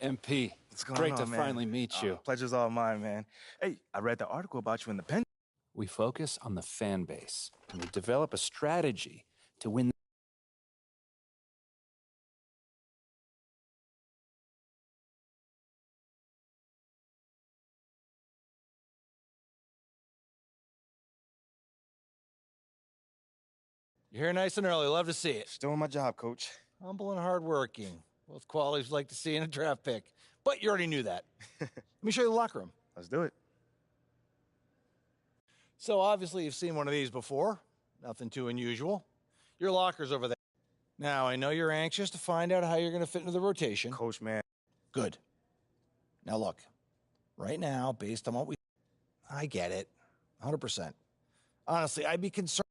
MP, What's going great on, to man? finally meet you. Pleasure's all mine, man. Hey, I read the article about you in the pen. We focus on the fan base, and we develop a strategy to win. You're here nice and early. Love to see it. Just doing my job, coach. Humble and hardworking. Both qualities we like to see in a draft pick. But you already knew that. Let me show you the locker room. Let's do it. So obviously you've seen one of these before. Nothing too unusual. Your locker's over there. Now, I know you're anxious to find out how you're going to fit into the rotation. Coach, man. Good. Now look, right now, based on what I get it, 100%. Honestly, I'd be concerned.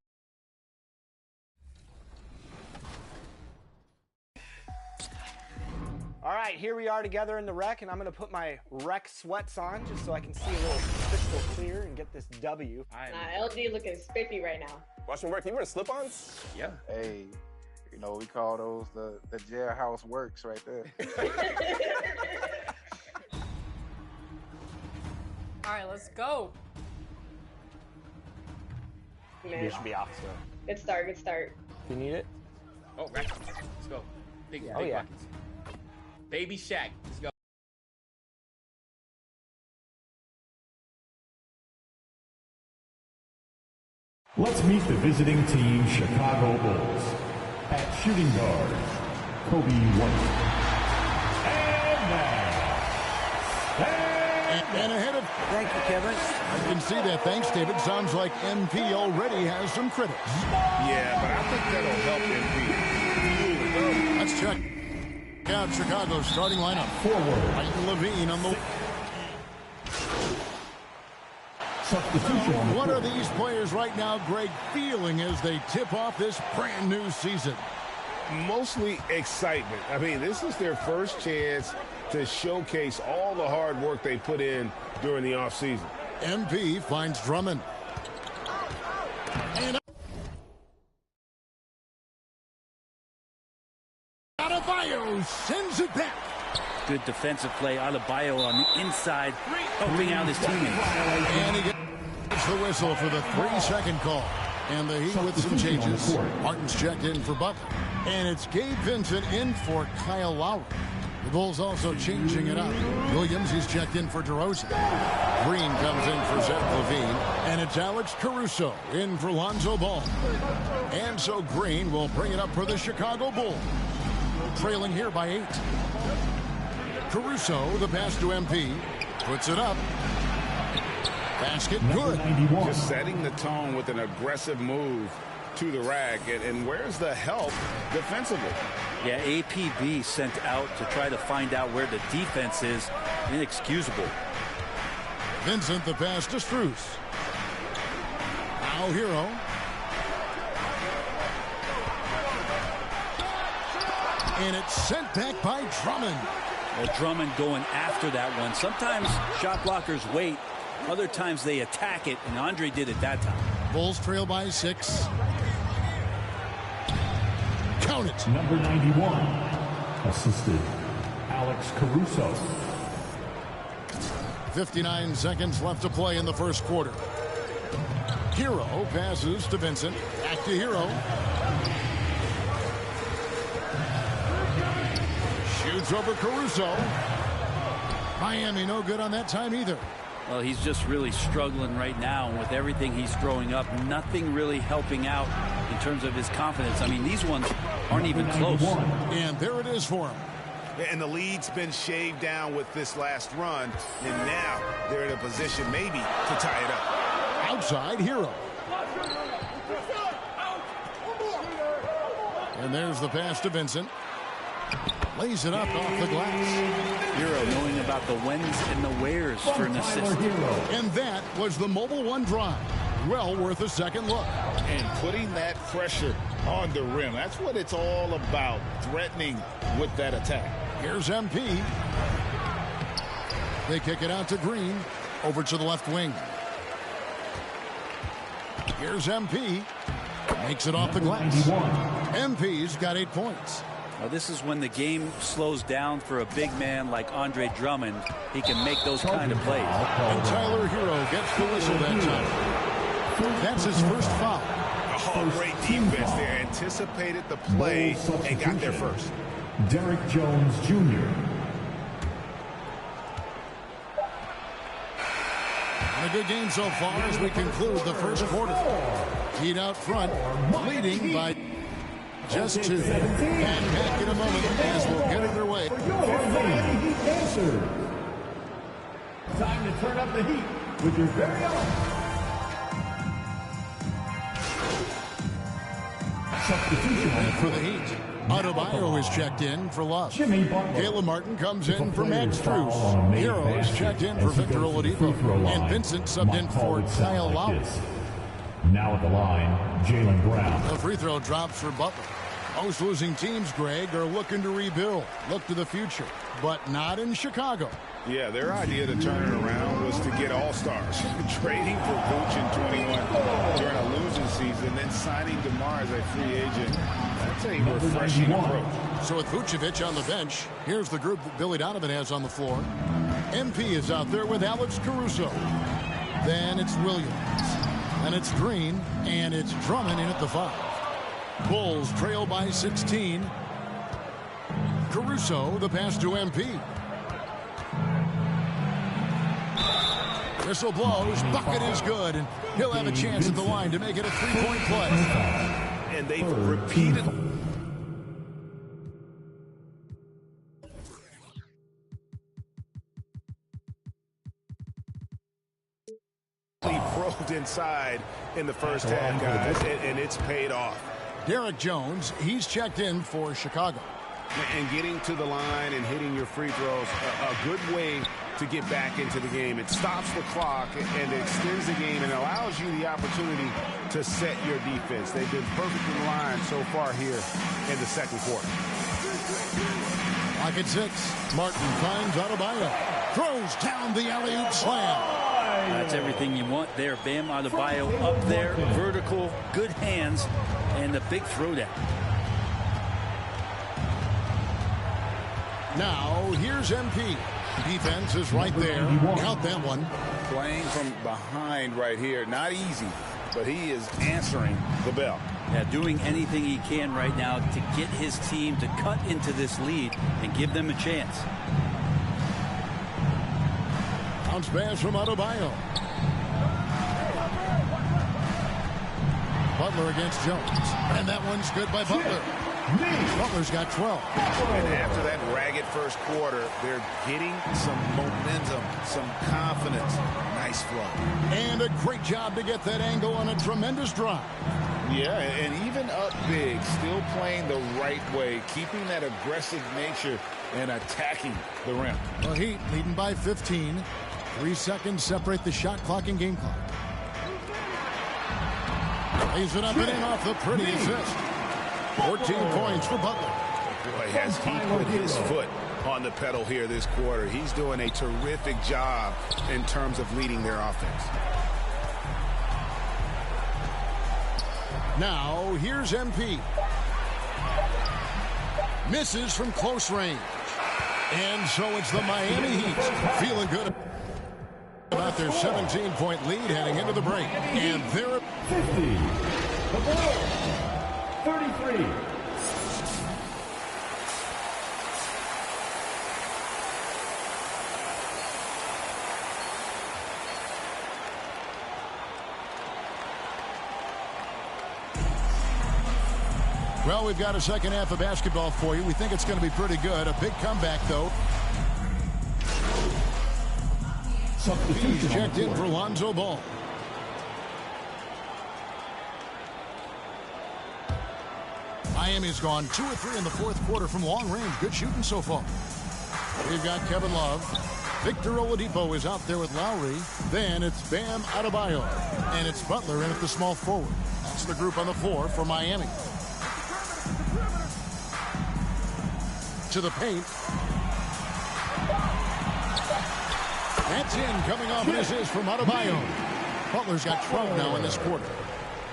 All right, here we are together in the rec, and I'm going to put my rec sweats on just so I can see a little crystal clear and get this W. LG looking spiffy right now. Watch me work. You wear slip-ons? Yeah. Hey, you know, we call those the jailhouse works right there. All right, let's go. Man. You should be off, so. Good start, good start. You need it? Oh, rackets. Let's go. Big Oh, yeah. buckets. Baby Shaq. Let's go. Let's meet the visiting team, Chicago Bulls. At shooting guard, Kobe White. And now, and ahead of... Thank you, Kevin. I can see that. Thanks, David. Sounds like MP already has some critics. Yeah, but I think that'll help MP. Let's check out Chicago's starting lineup. Forward. Mike Levine on the... Substitution. What are these players right now, Greg, feeling as they tip off this brand new season? Mostly excitement. I mean, this is their first chance to showcase all the hard work they put in during the offseason. MP finds Drummond. And Adebayo sends it back. Good defensive play. Adebayo on the inside, helping out his teammates. And he gets the whistle for the 3-second call. And the Heat with some changes. Martin's checked in for Butler. And it's Gabe Vincent in for Kyle Lowry. The Bulls also changing it up. Williams, he's checked in for DeRozan. Green comes in for Zach LaVine. And it's Alex Caruso in for Lonzo Ball. And so Green will bring it up for the Chicago Bulls. Trailing here by 8. Caruso, the pass to MP. Puts it up. Basket good. Just setting the tone with an aggressive move to the rack. And where's the help defensively? Yeah, APB sent out to try to find out where the defense is. Inexcusable. Vincent, the pass to Strus. Now Hero. And it's sent back by Drummond. Well, Drummond going after that one. Sometimes shot blockers wait. Other times they attack it, and Andre did it that time. Bulls trail by 6. Count it. Number 91, assisted Alex Caruso. 59 seconds left to play in the first quarter. Hero passes to Vincent. Back to Hero. Shoots over Caruso. Miami no good on that time either. Well, he's just really struggling right now. And with everything he's throwing up, nothing really helping out in terms of his confidence. I mean, these ones aren't even close. And there it is for him. And the lead's been shaved down with this last run. And now they're in a position maybe to tie it up. Outside, Hero. And there's the pass to Vincent. Lays it up off the glass. Hero knowing about the whens and the wheres for an assist. And that was the Mobile One drive. Well worth a second look. And putting that pressure on the rim. That's what it's all about. Threatening with that attack. Here's MP. They kick it out to Green. Over to the left wing. Here's MP. Makes it off the glass. MP's got 8 points. Now, this is when the game slows down for a big man like Andre Drummond. He can make those kind of plays. And Tyler Hero gets the whistle that time. That's his first foul. Oh, great defense there. Anticipated the play and got there first. Derek Jones Jr. And a good game so far as we conclude the first quarter. Heat out front, leading by just 2. And back in a moment as we'll get underway. Time to turn up the heat with your very own substitution. And for the Heat, Adebayo is checked in for Love. Jimmy Butler. Caleb Martin comes in for Max Strus. Hero is checked in for Victor Oladipo. And Vincent subbed in for Kyle Lowry. Now at the line, Jaylen Brown. The free throw drops for Butler. Most losing teams, Greg, are looking to rebuild, look to the future, but not in Chicago. Yeah, their idea to turn it around was to get all-stars. Trading for Vooch in 21 during a losing season, then signing DeMar as a free agent. That's a refreshing approach. So with Vucevic on the bench, here's the group that Billy Donovan has on the floor. MP is out there with Alex Caruso. Then it's Williams. Then it's Green, and it's Drummond in at the 5. Bulls trail by 16. Caruso, the pass to MP. Whistle blows, bucket is good, and he'll have a chance at the line to make it a 3-point play. And they've repeated. Probed inside in the first half, guys, and it's paid off. Derek Jones, he's checked in for Chicago. And getting to the line and hitting your free throws, a good way to get back into the game. It stops the clock and extends the game and allows you the opportunity to set your defense. They've been perfect in the line so far here in the second quarter. Lock at 6. Martin finds Adebayo. Throws down the alley-oop slam. That's everything you want there. Bam Adebayo up there, vertical, good hands, and the big throwdown. Now, here's MP. Defense is right there. Count that one. Playing from behind right here. Not easy, but he is answering the bell. Yeah, doing anything he can right now to get his team to cut into this lead and give them a chance. Bounce pass from Adebayo. Butler against Jones. And that one's good by Butler. Butler's got 12. And after that ragged first quarter, they're getting some momentum, some confidence. Nice flow. And a great job to get that angle on a tremendous drive. Yeah, and even up big, still playing the right way, keeping that aggressive nature and attacking the rim. The Heat leading by 15. 3 seconds separate the shot clock and game clock. Lays it up and in off the pretty assist. 14 points for Butler. Boy, has he put his foot on the pedal here this quarter. He's doing a terrific job in terms of leading their offense. Now, here's MP. Misses from close range. And so it's the Miami Heat feeling good about their 17-point lead heading into the break. And they're at 50. The Bulls, 33. Well, we've got a second half of basketball for you. We think it's going to be pretty good. A big comeback, though. He's checked in for Lonzo Ball. Miami's gone 2 of 3 in the fourth quarter from long range. Good shooting so far. We've got Kevin Love. Victor Oladipo is out there with Lowry. Then it's Bam Adebayo. And it's Butler in at the small forward. That's the group on the floor for Miami. To the paint. That's in, coming off an assist from Adebayo. Butler's got 12 now in this quarter.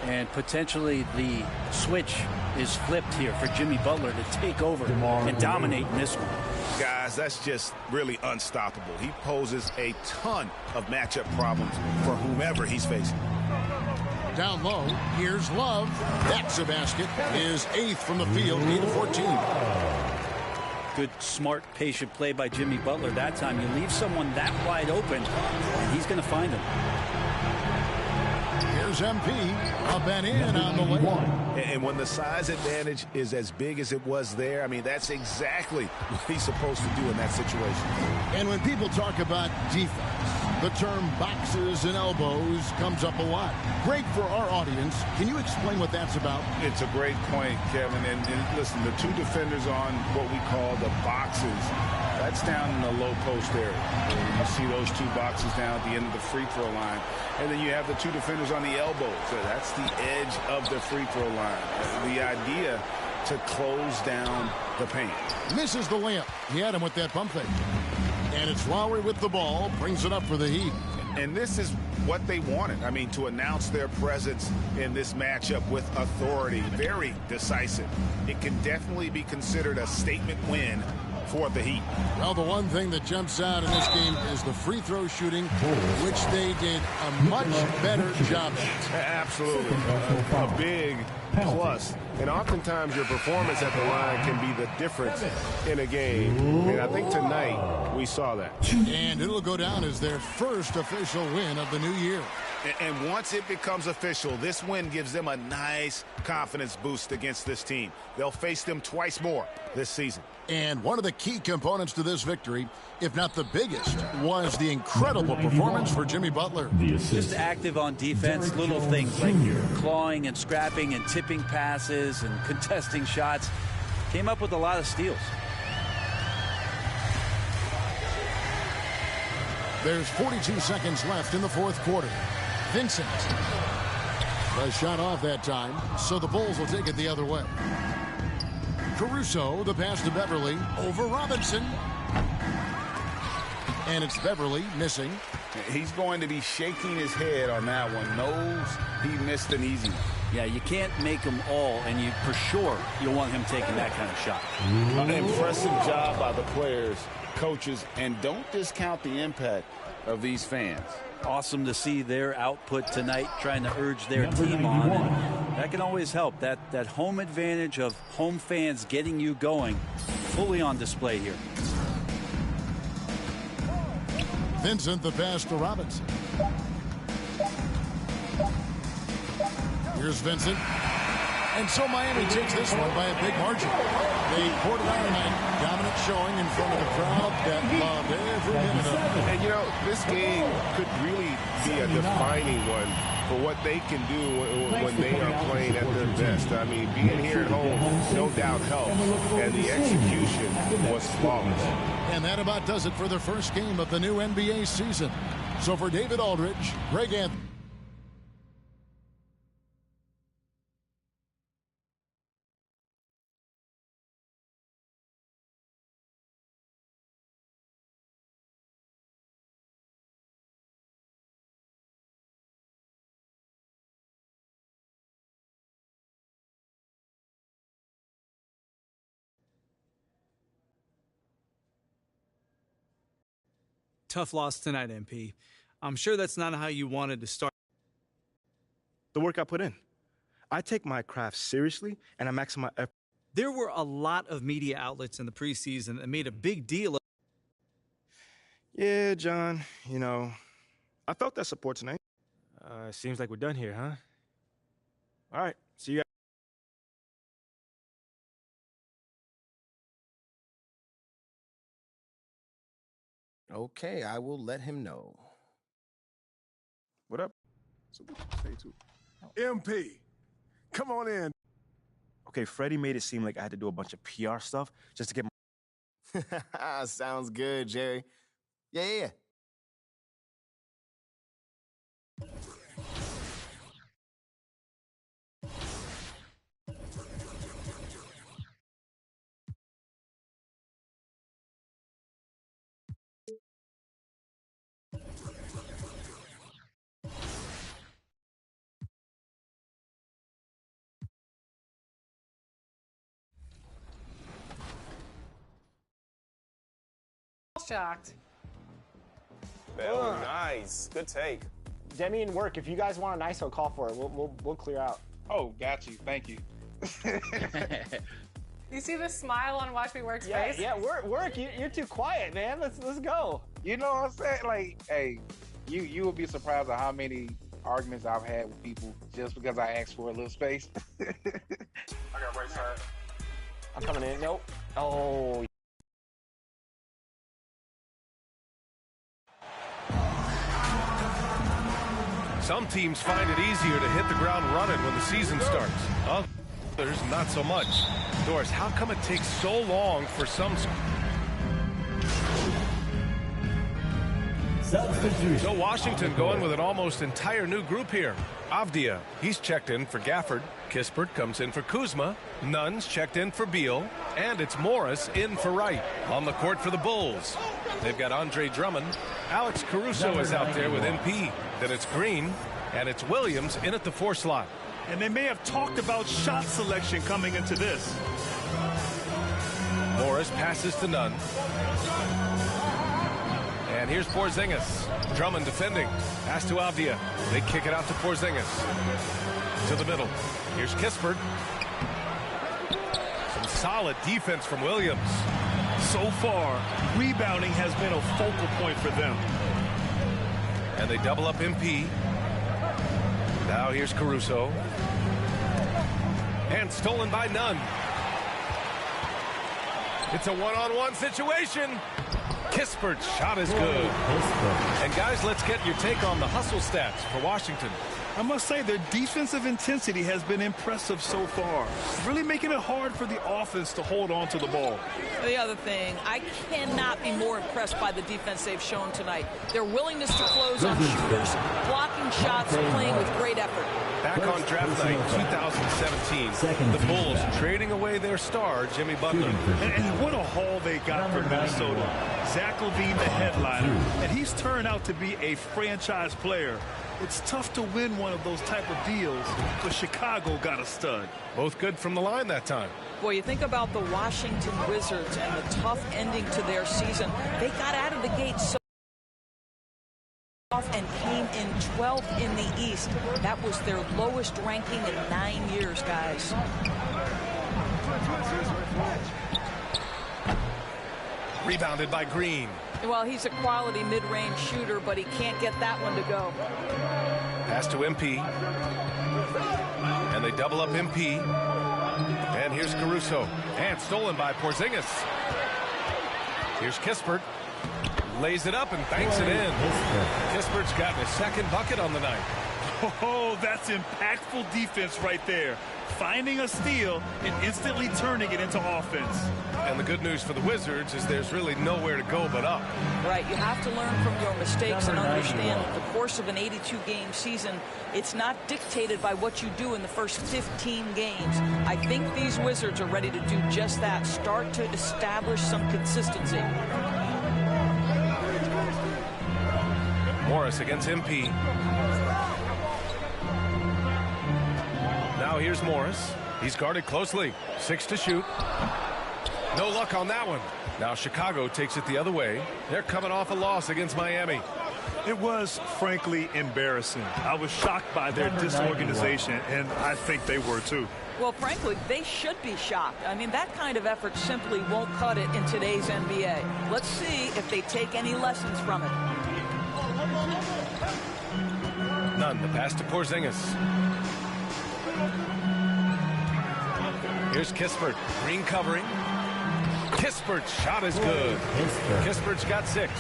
And potentially the switch is flipped here for Jimmy Butler to take over and dominate in this one. Guys, that's just really unstoppable. He poses a ton of matchup problems for whomever he's facing. Down low, here's Love. That's a basket. His 8th from the field, 8 of 14. Good, smart, patient play by Jimmy Butler that time. You leave someone that wide open, and he's going to find him. Here's MP, up and in on the way. And when the size advantage is as big as it was there, I mean, that's exactly what he's supposed to do in that situation. And when people talk about defense, the term boxes and elbows comes up a lot. Great for our audience. Can you explain what that's about? It's a great point, Kevin. And listen, the two defenders on what we call the boxes, that's down in the low post area. You see those two boxes down at the end of the free throw line. And then you have the two defenders on the elbows. That's the edge of the free throw line. The idea to close down the paint. Misses the layup. He had him with that pump fake. And it's Lowry with the ball, brings it up for the Heat. And this is what they wanted. I mean, to announce their presence in this matchup with authority, very decisive. It can definitely be considered a statement win for the Heat. Well, the one thing that jumps out in this game is the free throw shooting, which they did a much better job at. Absolutely. A big plus. And oftentimes your performance at the line can be the difference in a game. And I think tonight we saw that. And it'll go down as their first official win of the new year. And once it becomes official, this win gives them a nice confidence boost against this team. They'll face them twice more this season. And one of the key components to this victory, if not the biggest, was the incredible performance for Jimmy Butler. Just active on defense, little things like clawing and scrapping and tipping passes and contesting shots. Came up with a lot of steals. There's 42 seconds left in the fourth quarter. Vincent. The shot off that time, so the Bulls will take it the other way. Caruso, the pass to Beverly, over Robinson. And it's Beverly missing. He's going to be shaking his head on that one. Knows he missed an easy one. Yeah, you can't make them all, and you for sure you'll want him taking that kind of shot. An impressive job by the players, coaches, and don't discount the impact of these fans. Awesome to see their output tonight, trying to urge their team on. And that can always help. That home advantage of home fans getting you going, fully on display here. Vincent, the pass to Robinson. Here's Vincent. And so Miami takes this one by a big margin. They poured it on tonight. Dominant showing in front of the crowd that loved every minute of it. And, you know, this game could really be a defining one for what they can do when they are playing at their best. I mean, being here at home, no doubt helps. And the execution was flawless. And that about does it for the first game of the new NBA season. So for David Aldridge, Greg Anthony. Tough loss tonight, MP. I'm sure that's not how you wanted to start. The work I put in. I take my craft seriously, and I maximize my effort. There were a lot of media outlets in the preseason that made a big deal of. Yeah, John, you know, I felt that support tonight. Seems like we're done here, huh? All right, see you guys. Okay, I will let him know. What up? So what you say to MP, come on in. Okay, Freddie made it seem like I had to do a bunch of PR stuff just to get my... Sounds good, Jerry. Yeah. shocked. Oh, nice. Good take. Demi and Work, if you guys want an ISO, call for it. We'll clear out. Oh, got you. Thank you. You see the smile on Watch Me Work's Yeah, face? yeah. Work. You're too quiet, man. Let's go. You know what I'm saying? Like, hey, you will be surprised at how many arguments I've had with people just because I asked for a little space. I got right side. I'm coming in. Nope. Oh. Some teams find it easier to hit the ground running when the season starts. Others, not so much. Doris, how come it takes so long for some... So Washington going with an almost entire new group here. Avdia, he's checked in for Gafford. Kispert comes in for Kuzma. Nunn's checked in for Beal. And it's Morris in for Wright. On the court for the Bulls, they've got Andre Drummond. Alex Caruso is out there with MP. Then it's Green, and it's Williams in at the 4 slot. And they may have talked about shot selection coming into this. Morris passes to Nunn. And here's Porzingis. Drummond defending. Pass to Avdia. They kick it out to Porzingis. To the middle. Here's Kispert. Some solid defense from Williams. So far, rebounding has been a focal point for them. And they double up MP. Now here's Caruso. And stolen by Nunn. It's a one-on-one situation. Kispert's shot is good. And guys, let's get your take on the hustle stats for Washington. I must say their defensive intensity has been impressive so far, really making it hard for the offense to hold on to the ball. The other thing, I cannot be more impressed by the defense they've shown tonight. Their willingness to close on shooters, blocking shots, and playing with great effort. Back on draft night 2017, the Bulls trading away their star, Jimmy Butler. And what a haul they got from Minnesota. Zach LaVine, the headliner, and he's turned out to be a franchise player. It's tough to win one of those type of deals, but Chicago got a stud. Both good from the line that time. Boy, you think about the Washington Wizards and the tough ending to their season. They got out of the gate so off and came in 12th in the East. That was their lowest ranking in 9 years, guys. Rebounded by Green. Well, he's a quality mid-range shooter, but he can't get that one to go. Pass to MP. And they double up MP. And here's Caruso. And stolen by Porzingis. Here's Kispert. Lays it up and banks it in. Kispert's gotten his second bucket on the night. Oh, that's impactful defense right there. Finding a steal and instantly turning it into offense. And the good news for the Wizards is there's really nowhere to go but up. Right, you have to learn from your mistakes and understand that the course of an 82-game season, it's not dictated by what you do in the first 15 games. I think these Wizards are ready to do just that, start to establish some consistency. Morris against MP. Now here's Morris. He's guarded closely. 6 to shoot. No luck on that one. Now Chicago takes it the other way. They're coming off a loss against Miami. It was, frankly, embarrassing. I was shocked by their disorganization, and I think they were, too. Well, frankly, they should be shocked. I mean, that kind of effort simply won't cut it in today's NBA. Let's see if they take any lessons from it. None. The pass to Porzingis. Here's Kispert. Green covering. Kispert's shot is good. Kispert's got 6.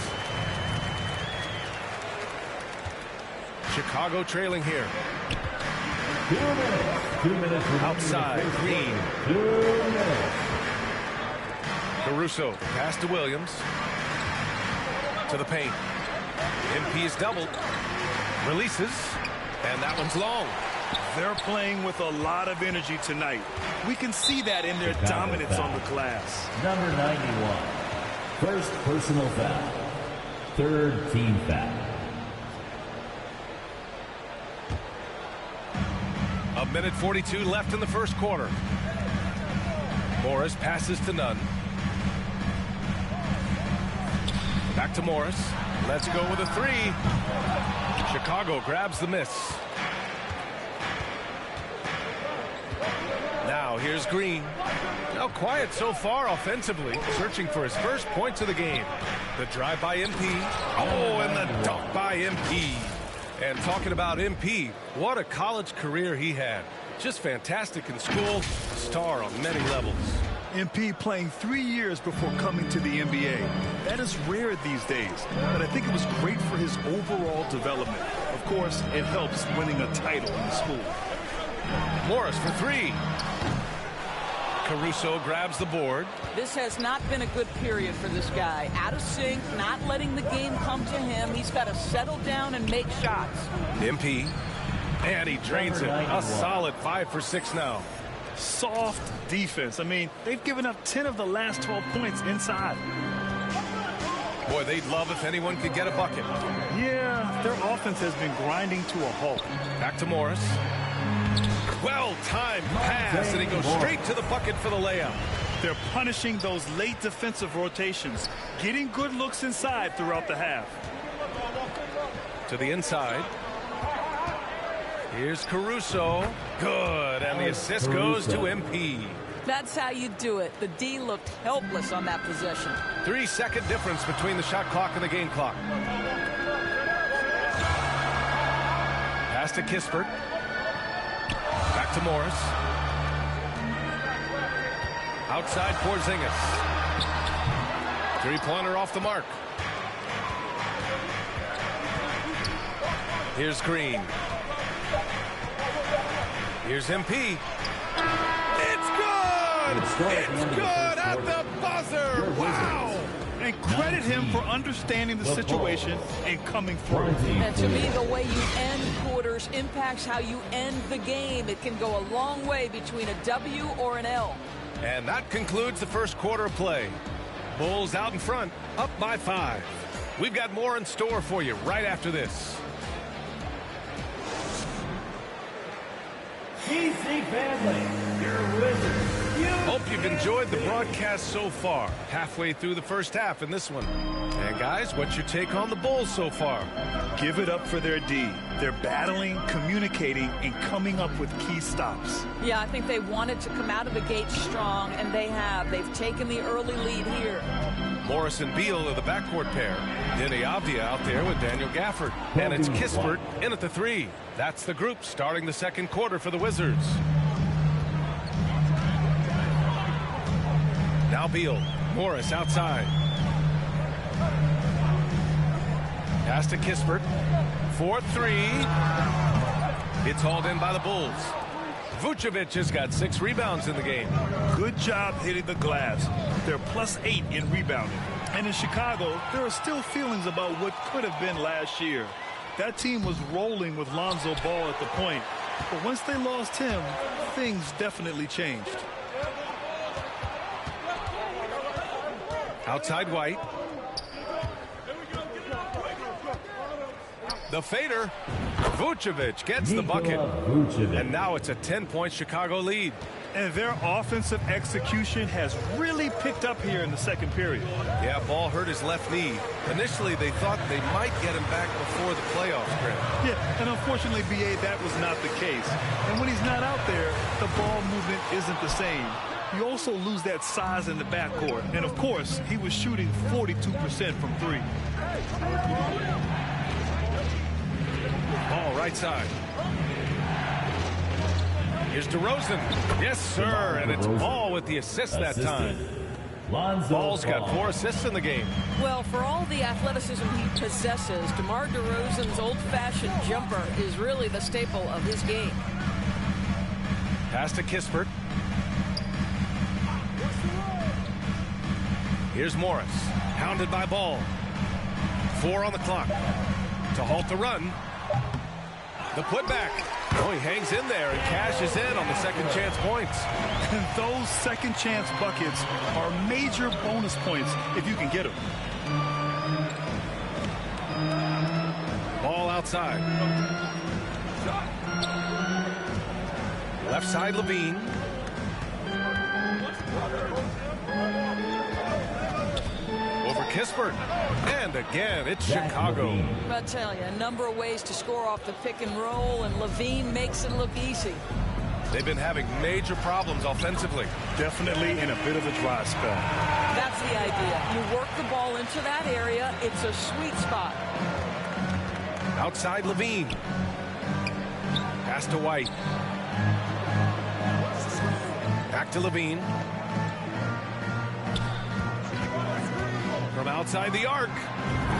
Chicago trailing here. 2 minutes. Outside, Green. 2 minutes. Caruso. Pass to Williams. To the paint. MP is doubled. Releases. And that one's long. They're playing with a lot of energy tonight. We can see that in their dominance on the glass. Number 91. First personal foul. Third team foul. A minute 42 left in the first quarter. Morris passes to Nunn. Back to Morris. Let's go with a three. Chicago grabs the miss. Now here's Green. Now quiet so far offensively, searching for his first points of the game. The drive by MP. Oh, and the dunk by MP. And talking about MP, what a college career he had. Just fantastic in school, star on many levels. MP playing 3 years before coming to the NBA. That is rare these days, but I think it was great for his overall development. Of course, it helps winning a title in the school. Morris for three. Caruso grabs the board. This has not been a good period for this guy. Out of sync, not letting the game come to him. He's got to settle down and make shots. MP. And he drains it. A solid 5 for 6 now. Soft defense. I mean, they've given up 10 of the last 12 points inside. Boy, they'd love if anyone could get a bucket. Yeah, their offense has been grinding to a halt. Back to Morris. Well-timed pass, and he goes straight to the bucket for the layup. They're punishing those late defensive rotations, getting good looks inside throughout the half. To the inside. Here's Caruso. Good, and the assist goes to MP. That's how you do it. The D looked helpless on that possession. 3-second difference between the shot clock and the game clock. Pass to Kispert. Back to Morris. Outside Porzingis. Three-pointer off the mark. Here's Green. Here's MP. It's good! It's good at the buzzer! Wow! And credit him for understanding the situation and coming through. And to me, the way you end quarters impacts how you end the game. It can go a long way between a W or an L. And that concludes the first quarter of play. Bulls out in front, up by 5. We've got more in store for you right after this. GC family, your Wizards. Hope you've enjoyed the broadcast so far. Halfway through the first half in this one. And guys, what's your take on the Bulls so far? Give it up for their D. They're battling, communicating, and coming up with key stops. Yeah, I think they wanted to come out of the gate strong, and they have. They've taken the early lead here. Morris and Beal are the backcourt pair. Deni Avdija out there with Daniel Gafford. And it's Kispert in at the 3. That's the group starting the second quarter for the Wizards. Now Beal. Morris outside. Pass to Kispert. 4-3. It's hauled in by the Bulls. Vucevic has got 6 rebounds in the game. Good job hitting the glass. They're +8 in rebounding. And in Chicago, there are still feelings about what could have been last year. That team was rolling with Lonzo Ball at the point. But once they lost him, things definitely changed. Outside White. The fader. Vucevic gets the bucket. And now it's a 10-point Chicago lead. And their offensive execution has really picked up here in the second period. Yeah, Ball hurt his left knee. Initially, they thought they might get him back before the playoffs, Grant. Yeah, and unfortunately, B.A., that was not the case. And when he's not out there, the ball movement isn't the same. You also lose that size in the backcourt. And, of course, he was shooting 42% from 3. Ball right side. Here's DeRozan. Yes, sir. And it's Ball with the assist that time. Ball's got 4 assists in the game. Well, for all the athleticism he possesses, DeMar DeRozan's old-fashioned jumper is really the staple of his game. Pass to Kispert. Here's Morris. Hounded by Ball. 4 on the clock. To halt the run. The putback. Oh, he hangs in there and cashes in on the second chance points. And those second chance buckets are major bonus points if you can get them. Ball outside. Left side Levine. Over Kispert. And again, it's Chicago. I'll tell you, a number of ways to score off the pick and roll, and Levine makes it look easy. They've been having major problems offensively. Definitely in a bit of a dry spell. That's the idea. You work the ball into that area. It's a sweet spot. Outside Levine. Pass to White. Back to Levine. From outside the arc.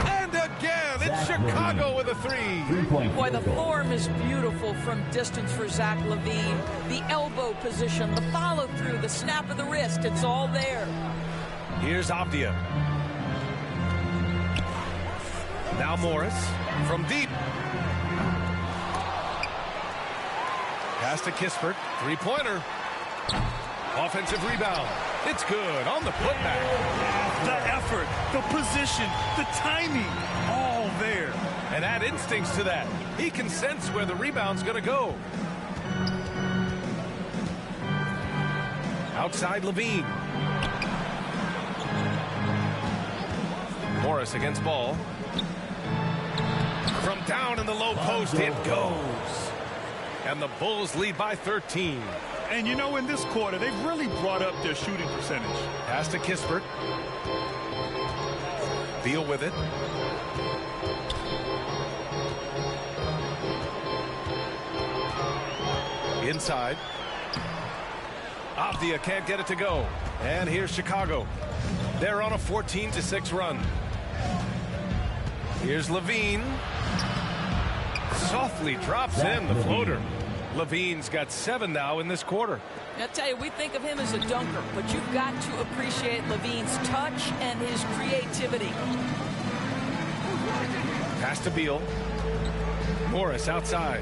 And again, it's Chicago with a three. Boy, the form is beautiful from distance for Zach Levine. The elbow position, the follow through, the snap of the wrist, it's all there. Here's Avdia. Now Morris from deep. Pass to Kispert. Three-pointer. Offensive rebound. It's good on the putback. The effort, the position, the timing, all there. And add instincts to that. He can sense where the rebound's going to go. Outside Levine. Morris against ball. From down in the low post, it goes. And the Bulls lead by 13. And you know, in this quarter, they've really brought up their shooting percentage. Pass to Kispert. Beal with it. Inside. Avdia can't get it to go. And here's Chicago. They're on a 14-6 run. Here's Levine. Softly drops in the floater. Levine's got 7 now in this quarter. I tell you, we think of him as a dunker, but you've got to appreciate Levine's touch and his creativity. Pass to Beal. Morris outside.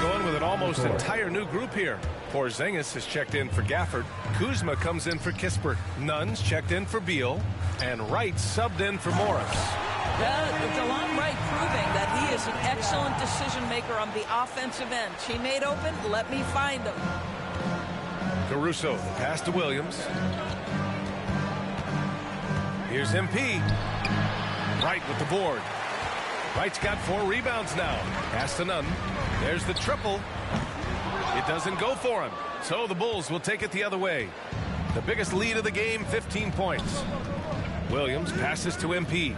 Going with an almost entire new group here. Porzingis has checked in for Gafford. Kuzma comes in for Kispert. Nunn's checked in for Beal. And Wright subbed in for Morris. DeLon Wright proving that he is an excellent decision maker on the offensive end. Teammate open, let me find him. Caruso, pass to Williams. Here's MP. Wright with the board. Wright's got 4 rebounds now. Pass to Nunn. There's the triple. It doesn't go for him. So the Bulls will take it the other way. The biggest lead of the game, 15 points. Williams passes to MP.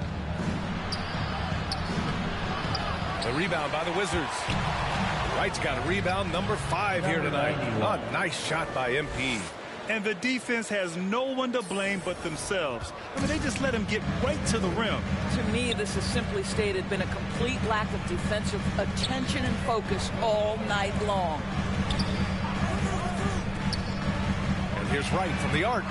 The rebound by the Wizards. Wright's got a rebound number 5 here tonight. A nice shot by MP. And the defense has no one to blame but themselves. I mean, they just let him get right to the rim. To me, this has simply stated been a complete lack of defensive attention and focus all night long. And here's Wright from the arc.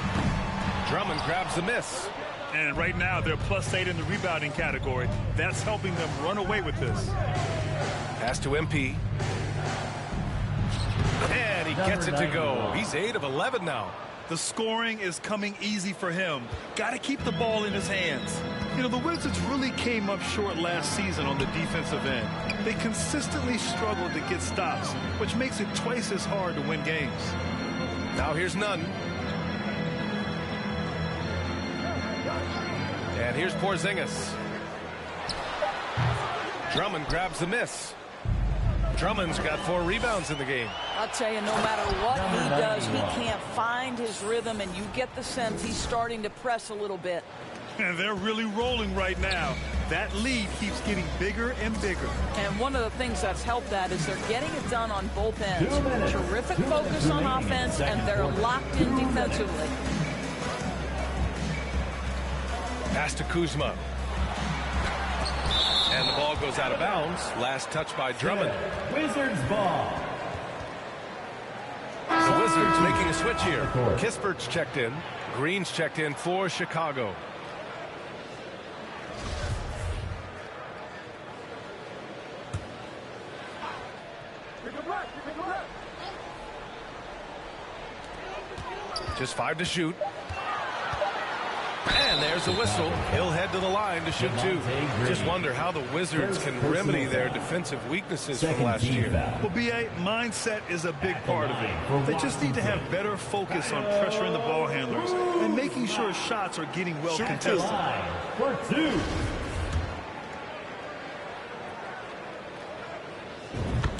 Drummond grabs the miss. And right now, they're +8 in the rebounding category. That's helping them run away with this. Pass to MP. And he gets it to go. He's 8 of 11 now. The scoring is coming easy for him. Got to keep the ball in his hands. You know, the Wizards really came up short last season on the defensive end. They consistently struggled to get stops, which makes it twice as hard to win games. Now here's Nunn. And here's Porzingis. Drummond grabs the miss. Drummond's got 4 rebounds in the game. I'll tell you, no matter what he does, he can't find his rhythm, and you get the sense he's starting to press a little bit. And they're really rolling right now. That lead keeps getting bigger and bigger. And one of the things that's helped that is they're getting it done on both ends. Terrific focus on offense, and they're locked in defensively. Pass to Kuzma. And the ball goes out of bounds. Last touch by Drummond. Wizards ball. The Wizards making a switch here. Kispert's checked in. Green's checked in for Chicago. Just 5 to shoot. And there's a whistle. He'll head to the line to shoot two. Just wonder how the Wizards can remedy their defensive weaknesses from last year. Well, B.A., mindset is a big part of it. They just need to have better focus on pressuring the ball handlers and making sure shots are getting well contested. For two.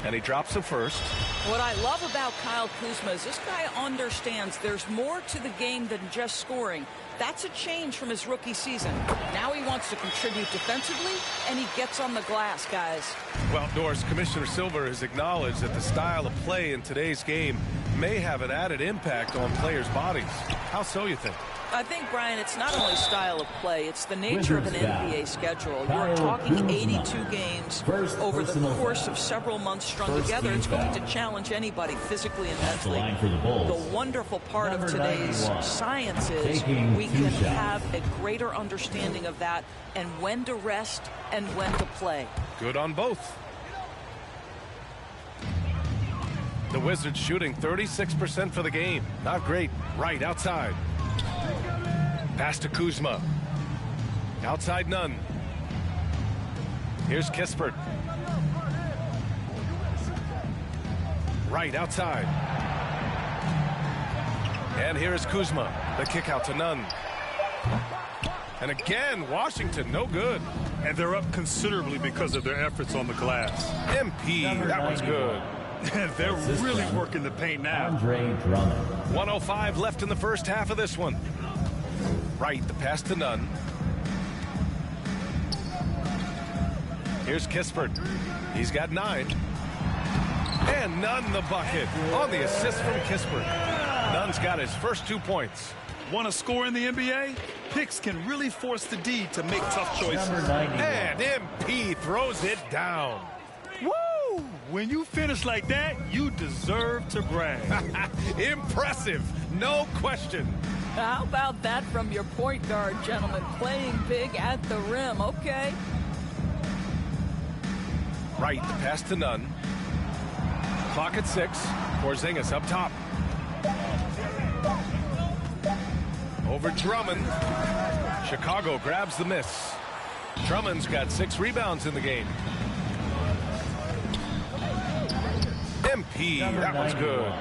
And he drops the first. What I love about Kyle Kuzma is this guy understands there's more to the game than just scoring. That's a change from his rookie season. Now he wants to contribute defensively, and he gets on the glass, guys. Well, Doris, Commissioner Silver has acknowledged that the style of play in today's game may have an added impact on players' bodies. How so, you think? I think, Brian, it's not only style of play, it's the nature of an NBA schedule. You're talking 82 games over the course of several months strung together. It's going to challenge anybody physically and mentally. The wonderful part of today's science is we can have a greater understanding of that and when to rest and when to play. Good on both. The Wizards shooting 36% for the game. Not great. Right outside. Pass to Kuzma. Outside Nunn. Here's Kispert. Right outside. And here is Kuzma. The kick out to Nunn. And again, Washington, no good. And they're up considerably because of their efforts on the glass. MP, that one's good. They're really working the paint now. Andre Drummond. 1:05 left in the first half of this one. Right, the pass to Nunn. Here's Kispert. He's got 9. And Nunn the bucket on the assist from Kispert. Nunn's got his first 2 points. Want to score in the NBA? Picks can really force the D to make tough choices. And MP throws it down. Woo! When you finish like that, you deserve to brag. Impressive, no question. How about that from your point guard, gentlemen? Playing big at the rim, okay. Right, the pass to Nunn. Clock at 6. Porzingis up top. Over Drummond. Chicago grabs the miss. Drummond's got 6 rebounds in the game. MP, that one's good.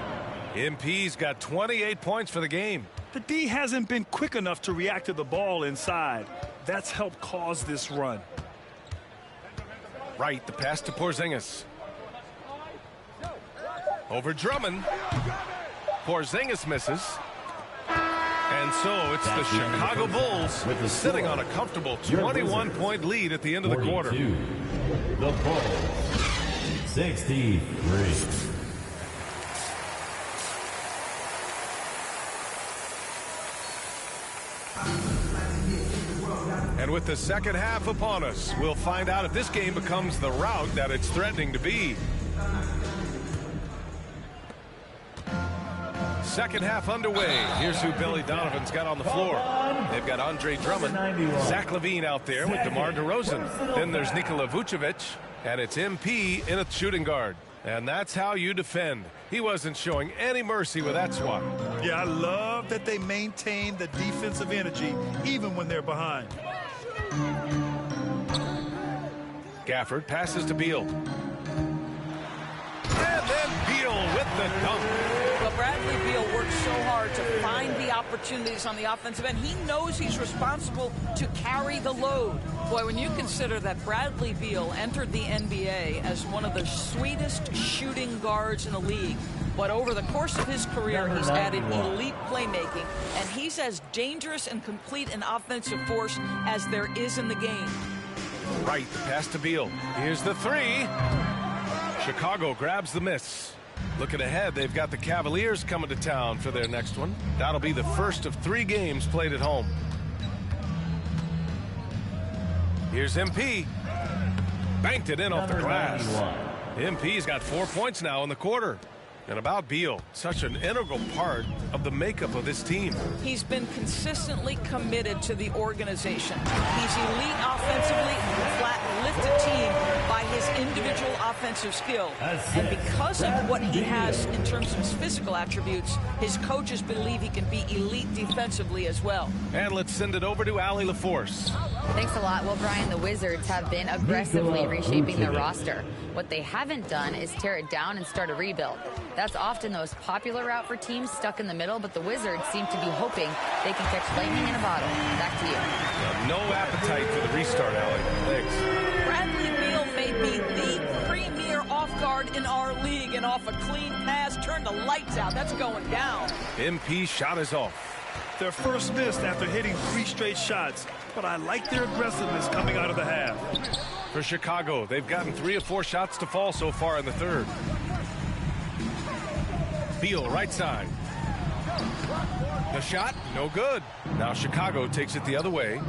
MP's got 28 points for the game. The D hasn't been quick enough to react to the ball inside. That's helped cause this run. Right, the pass to Porzingis. Over Drummond. Porzingis misses. And so it's the Chicago Bulls sitting on a comfortable 21-point lead at the end of the quarter. The Bulls, 63. And with the second half upon us, we'll find out if this game becomes the rout that it's threatening to be. Second half underway. Here's who Billy Donovan's got on the floor. They've got Andre Drummond, Zach LaVine out there with DeMar DeRozan. Then there's Nikola Vucevic, and it's MP in a shooting guard. And that's how you defend. He wasn't showing any mercy with that swat. Yeah, I love that they maintain the defensive energy even when they're behind. Gafford passes to Beal. And then Beal with the dunk. Well, Bradley Beal works so hard to find the opportunities on the offensive end. He knows he's responsible to carry the load. Boy, when you consider that Bradley Beal entered the NBA as one of the sweetest shooting guards in the league, but over the course of his career, he's added elite playmaking, and he's as dangerous and complete an offensive force as there is in the game. Right, the pass to Beal. Here's the 3. Chicago grabs the miss. Looking ahead, they've got the Cavaliers coming to town for their next one. That'll be the first of 3 games played at home. Here's MP. Banked it in off the glass. MP's got 4 points now in the quarter. And about Beal, such an integral part of the makeup of this team. He's been consistently committed to the organization. He's elite offensively and can flat lift a team by his individual offensive skill. And because of what he has in terms of his physical attributes, his coaches believe he can be elite defensively as well. And let's send it over to Allie LaForce. Thanks a lot. Well, Brian, the Wizards have been aggressively reshaping their roster. What they haven't done is tear it down and start a rebuild. That's often the most popular route for teams stuck in the middle, but the Wizards seem to be hoping they can catch lightning in a bottle. Back to you. No appetite for the restart, Allie. Thanks. Bradley Beal may be the premier off guard in our league, and off a clean pass, turned the lights out. That's going down. MP shot is off. Their first miss after hitting 3 straight shots, but I like their aggressiveness coming out of the half. For Chicago, they've gotten 3 of 4 shots to fall so far in the third. Beal, right side. The shot, no good. Now Chicago takes it the other way.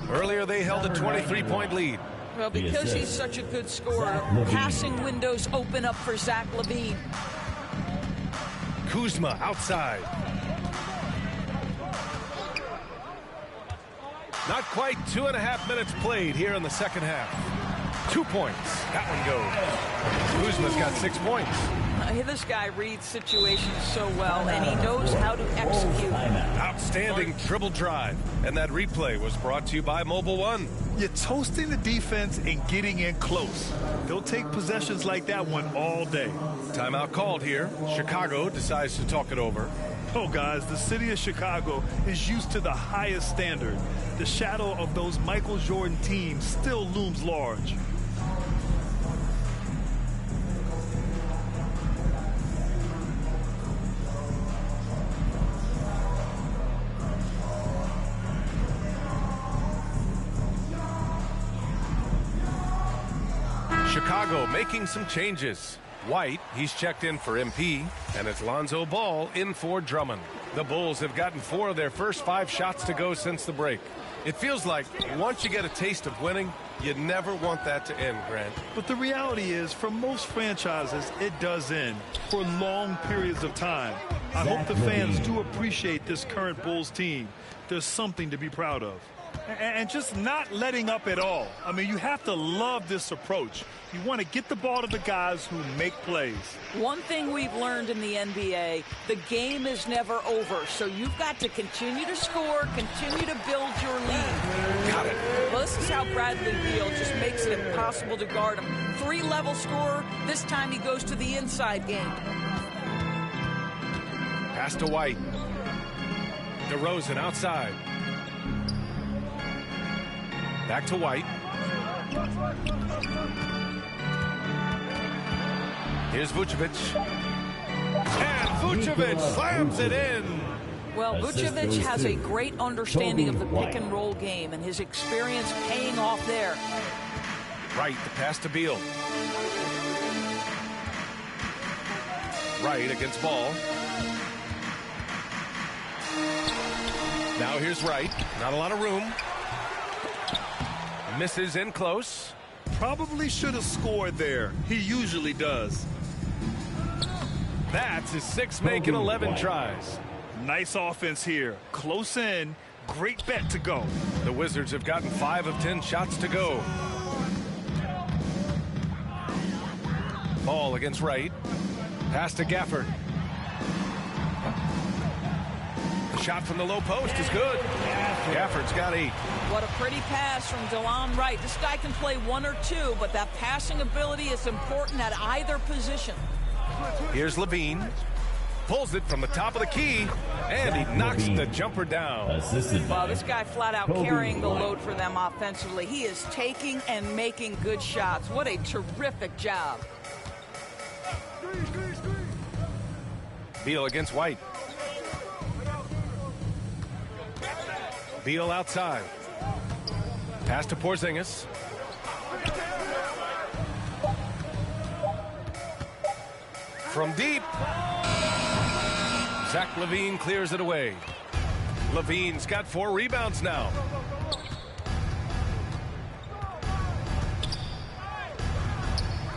Earlier, they held a 23-point lead. Well, because he's such a good scorer, passing windows open up for Zach LaVine. Kuzma outside. Not quite 2.5 minutes played here in the second half. 2 points. That one goes. Kuzma's got 6 points. This guy reads situations so well, and he knows how to execute. Outstanding dribble drive. And that replay was brought to you by Mobile One. You're toasting the defense and getting in close. They'll take possessions like that one all day. Timeout called here. Chicago decides to talk it over. Oh, guys, the city of Chicago is used to the highest standard. The shadow of those Michael Jordan teams still looms large. Chicago making some changes. White, he's checked in for MP, and it's Lonzo Ball in for Drummond. The Bulls have gotten 4 of their first 5 shots to go since the break. It feels like once you get a taste of winning, you never want that to end, Grant. But the reality is, for most franchises, it does end for long periods of time. I hope the fans do appreciate this current Bulls team. There's something to be proud of. And just not letting up at all. I mean, you have to love this approach. You want to get the ball to the guys who make plays. One thing we've learned in the NBA, the game is never over. So you've got to continue to score, continue to build your lead. Got it. Well, this is how Bradley Beal just makes it impossible to guard him. 3-level scorer. This time he goes to the inside game. Pass to White. DeRozan outside. Back to White. Here's Vucevic. And Vucevic slams it in. Well, Vucevic has a great understanding of the pick-and-roll game, and his experience paying off there. Right, the pass to Beal. Right against Ball. Now here's Wright. Not a lot of room. Misses in close. Probably should have scored there. He usually does. That's his 6th make in 11 tries. Nice offense here. Close in. Great bet to go. The Wizards have gotten 5 of 10 shots to go. Ball against Wright. Pass to Gafford. The shot from the low post is good. Gafford's got 8. What a pretty pass from DeLon Wright. This guy can play 1 or 2, but that passing ability is important at either position. Here's LaVine. Pulls it from the top of the key, and he knocks the jumper down. Well, this guy flat out carrying the load for them offensively. He is taking and making good shots. What a terrific job. Beal against White. Beal outside. Pass to Porzingis. From deep. Zach LaVine clears it away. LaVine's got 4 rebounds now.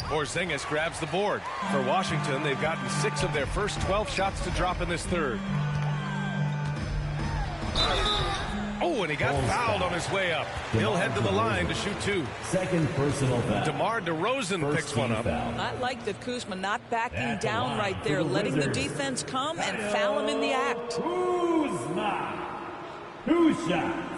Porzingis grabs the board. For Washington, they've gotten 6 of their first 12 shots to drop in this third. Oh, and he got fouled on his way up. He'll head to the line to shoot 2. Second personal foul. DeMar DeRozan picks one up. I like that Kuzma not backing down right there, letting the defense come and foul him in the act. Kuzma. 2 shots.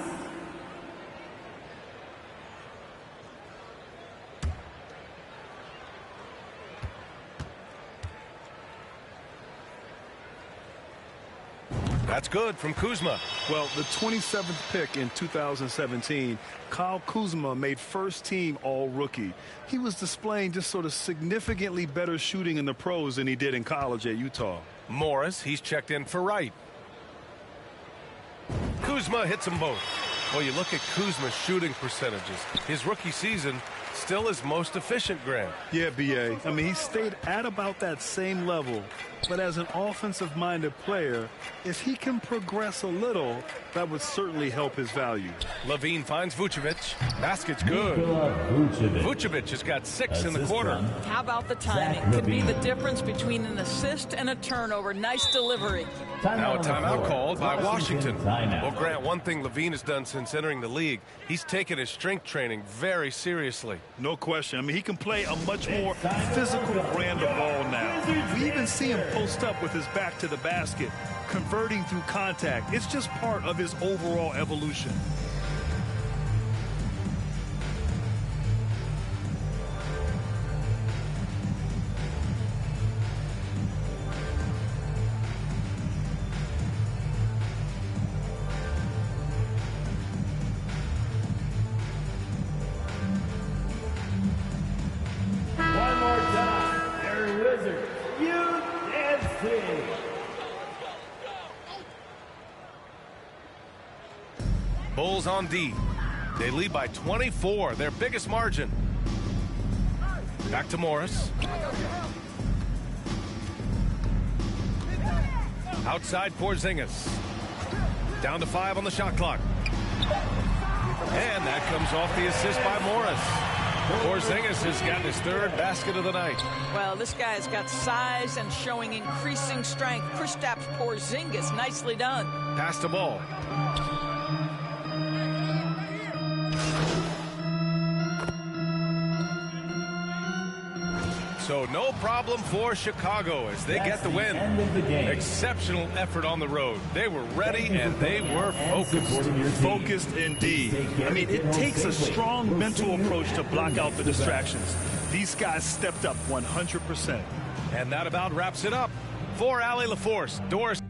That's good from Kuzma. Well, the 27th pick in 2017, Kyle Kuzma made first team all-rookie. He was displaying just sort of significantly better shooting in the pros than he did in college at Utah. Morris, he's checked in for Wright. Kuzma hits them both. Well, you look at Kuzma's shooting percentages. His rookie season still his most efficient, Grant. Yeah, B.A. I mean, he stayed at about that same level. But as an offensive-minded player, if he can progress a little, that would certainly help his value. Levine finds Vucevic. Basket's good. Vucevic has got 6 in the quarter. How about the timing? Could be the difference between an assist and a turnover. Nice delivery. Now a timeout called by Washington. Well, Grant, one thing Levine has done since entering the league, he's taken his strength training very seriously. No question. I mean, he can play a much more physical brand of ball now. We even see him post up with his back to the basket, converting through contact. It's just part of his overall evolution. One more time. They're Wizards. Bulls on D. They lead by 24, their biggest margin. Back to Morris. Outside Porzingis. Down to 5 on the shot clock. And that comes off the assist by Morris. Porzingis has gotten his 3rd basket of the night. Well, this guy's got size and showing increasing strength. Kristaps Porzingis, nicely done. Pass the ball. So no problem for Chicago as they get the win. Exceptional effort on the road. They were ready and they were focused. Focused indeed. I mean, it takes a strong mental approach to block out the distractions. These guys stepped up 100%. And that about wraps it up. For Allie LaForce, Doris.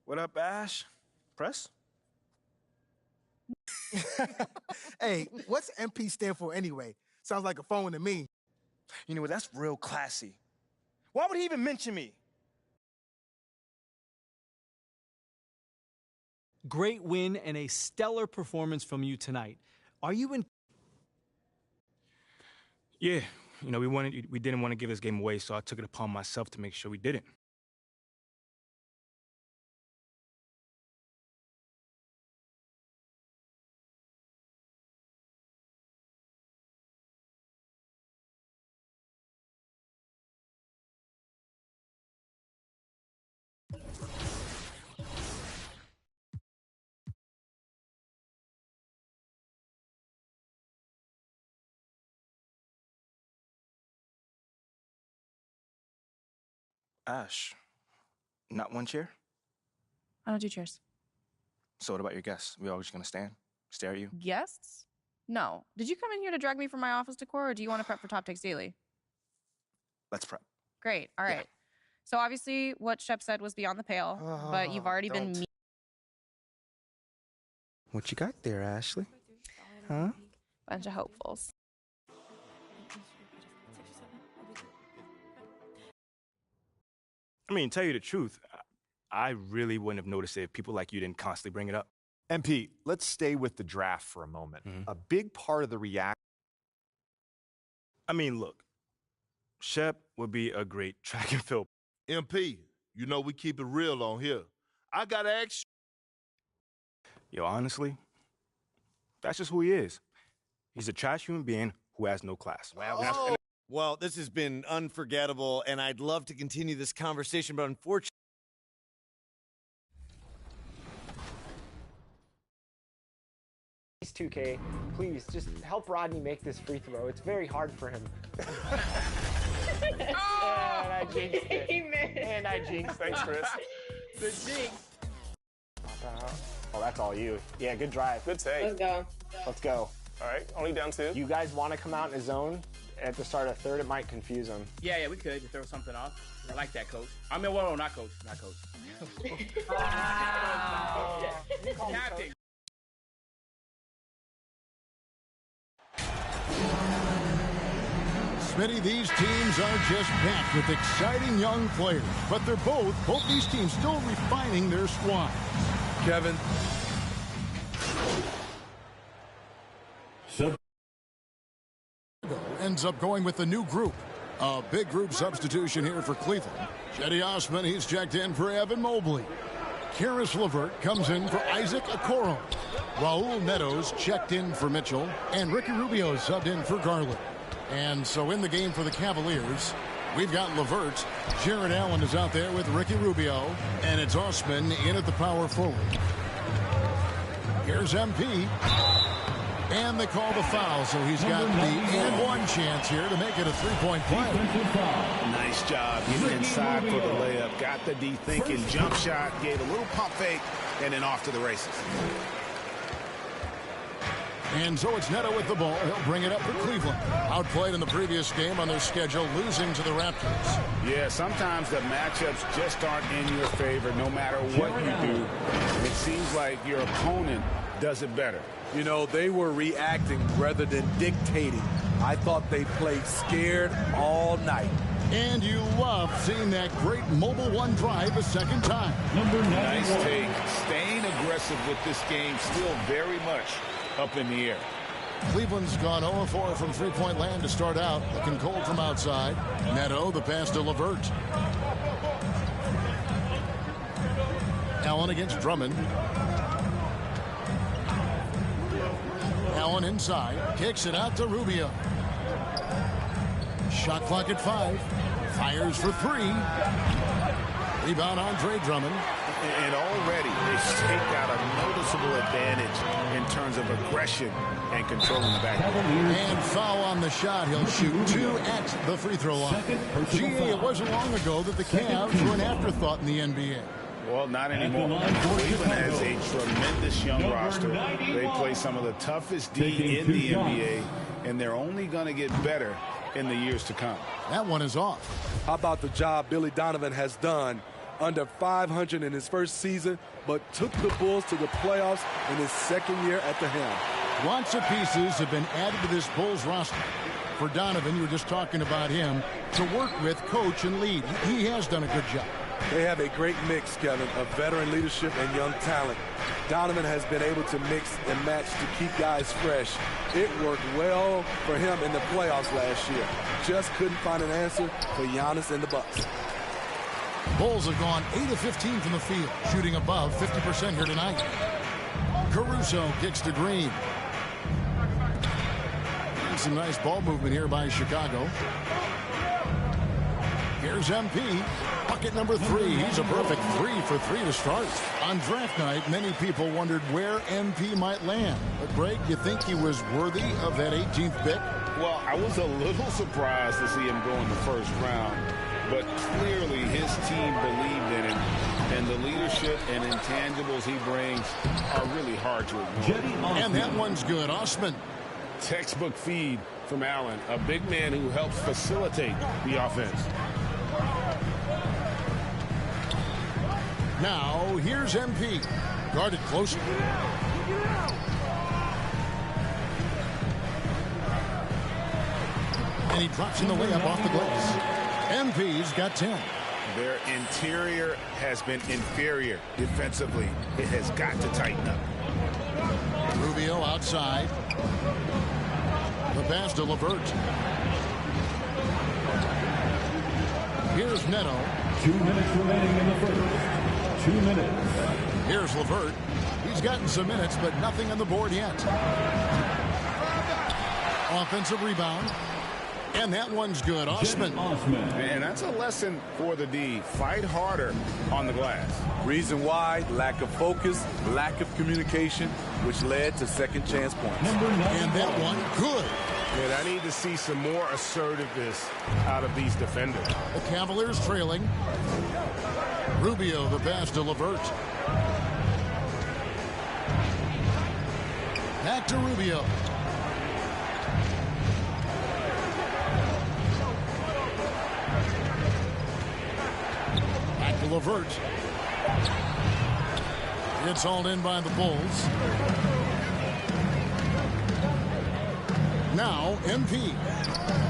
What up, Ash? Press? Hey, what's MP stand for anyway? Sounds like a phone to me. You know what? That's real classy. Why would he even mention me? Great win and a stellar performance from you tonight. Are you in? Yeah, you know, we didn't want to give this game away, so I took it upon myself to make sure we didn't. Ash, not one chair? I don't do chairs. So what about your guests? We all just gonna stand, stare at you? Guests? No. Did you come in here to drag me from my office decor, or do you want to prep for Top Takes Daily? Let's prep. Great. All right. So obviously what Shep said was beyond the pale, but you've already been... What you got there, Ashley? Huh? Bunch of hopefuls. I mean, tell you the truth, I really wouldn't have noticed it if people like you didn't constantly bring it up. MP, let's stay with the draft for a moment. A big part of the reaction. I mean, look, Shep would be a great track and field. MP, you know we keep it real on here. I got to ask you. Yo, honestly, that's just who he is. He's a trash human being who has no class. Wow. Well, this has been unforgettable, and I'd love to continue this conversation, but unfortunately, Please, 2K, please just help Rodney make this free throw. It's very hard for him. And I jinxed it. And I jinxed it. Thanks, Chris. The jinx. Oh, that's all you. Yeah, good drive. Good take. Let's go. Let's go. All right, only down 2. You guys want to come out in a zone at the start of third? It might confuse them. Yeah, we could throw something off. I like that, coach. I mean, well, not coach. Wow. Captain. Smitty, these teams are just packed with exciting young players, but they're both these teams still refining their squad. Kevin. Ends up going with the new group. A big group substitution here for Cleveland. Cedi Osman, he's checked in for Evan Mobley. Karis LeVert comes in for Isaac Okoro. Raul Netos checked in for Mitchell. And Ricky Rubio subbed in for Garland. And so in the game for the Cavaliers, we've got LeVert. Jared Allen is out there with Ricky Rubio. And it's Osman in at the power forward. Here's MP. And they call the foul, so he's got the and one chance here to make it a three-point play. Nice job getting inside for the layup. Got the D thinking, jump shot, gave a little pump fake, and then off to the races. And so it's Neto with the ball. He'll bring it up for Cleveland. Outplayed in the previous game on their schedule, losing to the Raptors. Yeah, sometimes the matchups just aren't in your favor no matter what you do. It seems like your opponent does it better. You know, they were reacting rather than dictating. I thought they played scared all night. And you love seeing that great mobile one drive a second time. Nice take. Staying aggressive with this game, still very much up in the air. Cleveland's gone 0-4 from three-point land to start out. Looking cold from outside. Neto, the pass to LeVert. Allen against Drummond. Allen inside. Kicks it out to Rubio. Shot clock at 5. Fires for 3. Rebound Andre Drummond. And already they've staked out a noticeable advantage in terms of aggression and controlling the back. And foul on the shot. He'll shoot 2 at the free throw line. GA, it wasn't long ago that the Cavs were an afterthought in the NBA. Well, not anymore. Cleveland has a tremendous young roster. They play some of the toughest D in the NBA, and they're only going to get better in the years to come. That one is off. How about the job Billy Donovan has done? Under 500 in his first season, but took the Bulls to the playoffs in his second year at the helm. Lots of pieces have been added to this Bulls roster. For Donovan, you were just talking about him, to work with, coach, and lead. He has done a good job. They have a great mix, Kevin, of veteran leadership and young talent. Donovan has been able to mix and match to keep guys fresh. It worked well for him in the playoffs last year. Just couldn't find an answer for Giannis and the Bucks. Bulls have gone 8 of 15 from the field, shooting above 50% here tonight. Caruso kicks to Green. And some nice ball movement here by Chicago. Here's MP. Bucket number 3. He's a perfect 3 for 3 to start. On draft night, many people wondered where MP might land. But, Greg, you think he was worthy of that 18th pick? Well, I was a little surprised to see him go in the first round. But clearly his team believed in him. And the leadership and intangibles he brings are really hard to ignore. And that one's good. Osman. Textbook feed from Allen. A big man who helps facilitate the offense. Now, here's MP. Guarded closely. And he drops in the layup off the glass. MP's got 10. Their interior has been inferior defensively. It has got to tighten up. Rubio outside. The pass to LeVert. Here's Neto. 2 minutes remaining in the first. 2 minutes. Here's LeVert. He's gotten some minutes, but nothing on the board yet. Offensive rebound. And that one's good. Osman. And that's a lesson for the D. Fight harder on the glass. Reason why, lack of focus, lack of communication, which led to second chance points. And that one, good. And I need to see some more assertiveness out of these defenders. The Cavaliers trailing. Rubio, the pass to LeVert. Back to Rubio. Back to LeVert. It's hauled in by the Bulls. Now, MP.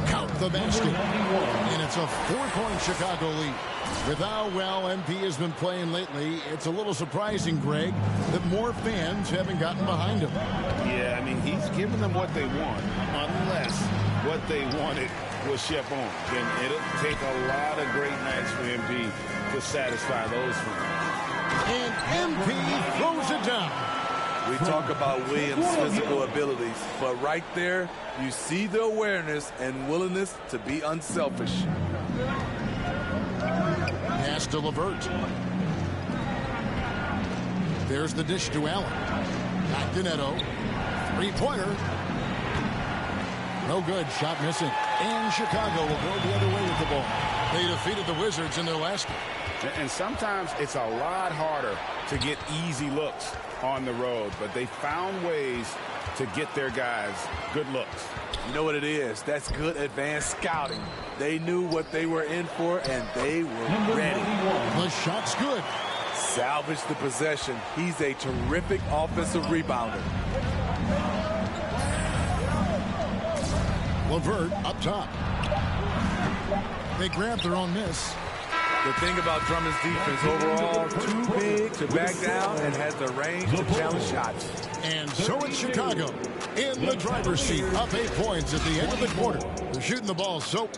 Count the basket. And it's a 4-point Chicago lead. With how well MP has been playing lately, it's a little surprising, Greg, that more fans haven't gotten behind him. Yeah, I mean, he's giving them what they want, unless what they wanted was Shep on. And it'll take a lot of great nights for MP to satisfy those fans. And MP throws it down. We talk about Williams' physical abilities, but right there, you see the awareness and willingness to be unselfish. Pass to LeVert. There's the dish to Allen. Back to Neto. Three-pointer. No good. Shot missing. And Chicago will go the other way with the ball. They defeated the Wizards in their last game. And sometimes it's a lot harder to get easy looks on the road, but they found ways to get their guys good looks. You know what it is? That's good advanced scouting. They knew what they were in for, and they were ready. The shot's good. Salvage the possession. He's a terrific offensive rebounder. LeVert up top. They grab their own miss. The thing about Drummond's defense overall, too big to back down and has the range to challenge shots. And so it's Chicago in the driver's seat, up 8 points at the end of the quarter. They're shooting the ball, so.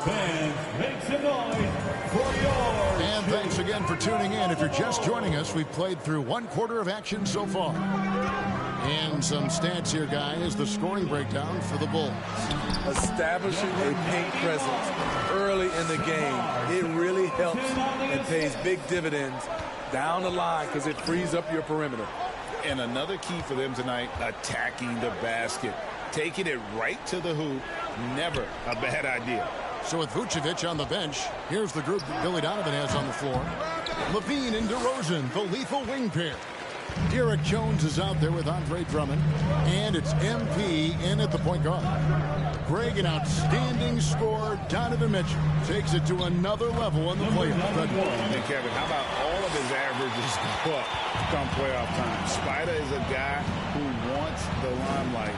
Fans, make some noise for yours. And thanks again for tuning in. If you're just joining us, we've played through 1 quarter of action so far. And some stats here, guys. The scoring breakdown for the Bulls. Establishing a paint presence early in the game, it really helps and pays big dividends down the line because it frees up your perimeter. And another key for them tonight, attacking the basket. Taking it right to the hoop, never a bad idea. So with Vucevic on the bench, here's the group that Billy Donovan has on the floor. LaVine and DeRozan, the lethal wing pair. Derek Jones is out there with Andre Drummond. And it's MP in at the point guard. Greg, an outstanding scorer. Donovan Mitchell takes it to another level in the playoffs. And Kevin, how about all of his averages go up come playoff time? Spider is a guy who wants the limelight.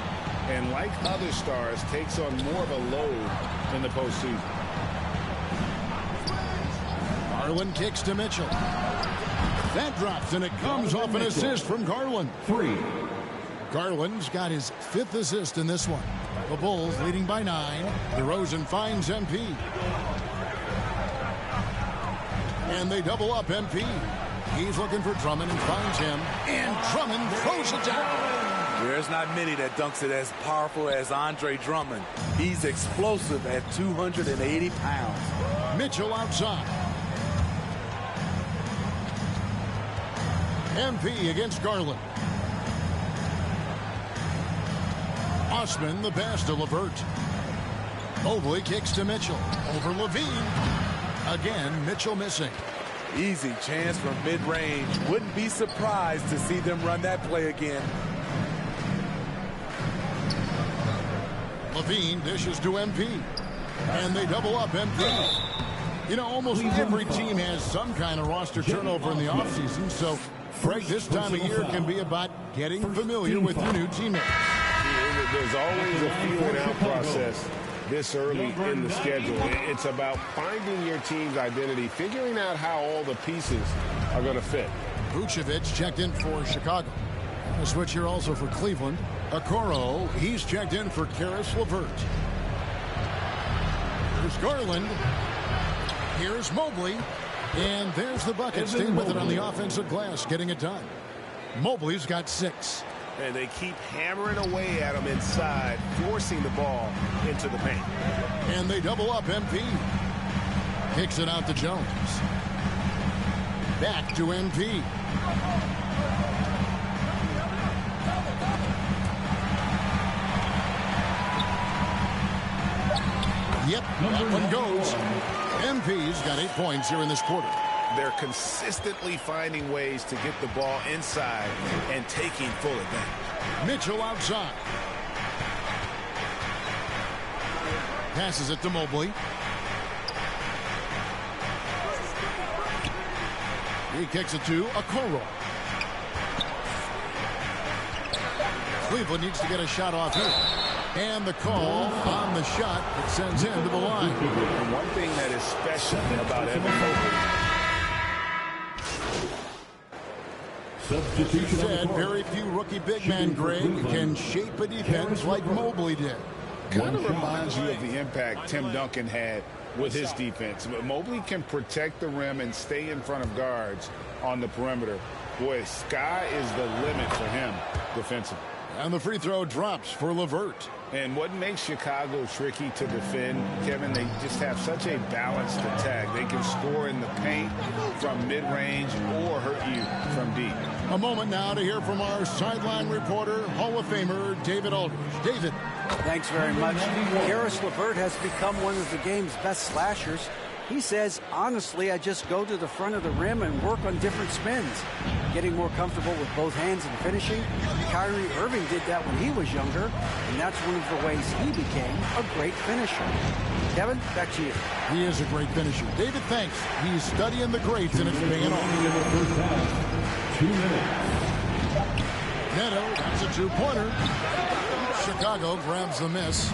And like other stars, takes on more of a load in the postseason. Garland kicks to Mitchell. That drops, and it comes off an assist from Garland. 3. Garland's got his 5th assist in this one. The Bulls leading by 9. DeRozan finds MP. And they double up MP. He's looking for Drummond and finds him. And Drummond throws it down. There's not many that dunks it as powerful as Andre Drummond. He's explosive at 280 pounds. Mitchell outside. MP against Garland. Osman the pass to LeVert. Mobley kicks to Mitchell. Over LaVine. Again, Mitchell missing. Easy chance from mid-range. Wouldn't be surprised to see them run that play again. LaVine dishes to MP. And they double up MP. You know, almost every team has some kind of roster turnover in the offseason, so Greg, this time of year can be about getting familiar with your new teammates. There's always a feeling out process this early in the schedule. It's about finding your team's identity, figuring out how all the pieces are going to fit. Vucevic checked in for Chicago. A switch here also for Cleveland. Okoro, he's checked in for Caris LeVert. There's Garland. Here's Mobley. And there's the bucket. Staying with it on the offensive glass, getting it done. Mobley's got 6. And they keep hammering away at him inside, forcing the ball into the paint. And they double up MP. Kicks it out to Jones. Back to MP. Yep, that one goes. MP's got 8 points here in this quarter. They're consistently finding ways to get the ball inside and taking full advantage. Mitchell outside. Passes it to Mobley. He kicks it to Okoro. Cleveland needs to get a shot off here. And the call on the shot that sends him to the line. And one thing that is special about Evan Mobley. Said very few rookie big men, Greg, can shape a defense like Mobley did. Kind of reminds you of the impact Tim Duncan had with his defense. But Mobley can protect the rim and stay in front of guards on the perimeter. Boy, sky is the limit for him defensively. And the free throw drops for LeVert. And what makes Chicago tricky to defend, Kevin, they just have such a balanced attack. They can score in the paint from mid-range or hurt you from deep. A moment now to hear from our sideline reporter, Hall of Famer David Aldridge. David. Thanks very much. Caris LeVert has become one of the game's best slashers. He says, honestly, I just go to the front of the rim and work on different spins, getting more comfortable with both hands and finishing. Kyrie Irving did that when he was younger, and that's one of the ways he became a great finisher. Kevin, back to you. He is a great finisher. David, thanks. He's studying the greats, and it's paying off. 2 minutes. Neto, that's a two-pointer. Chicago grabs the miss.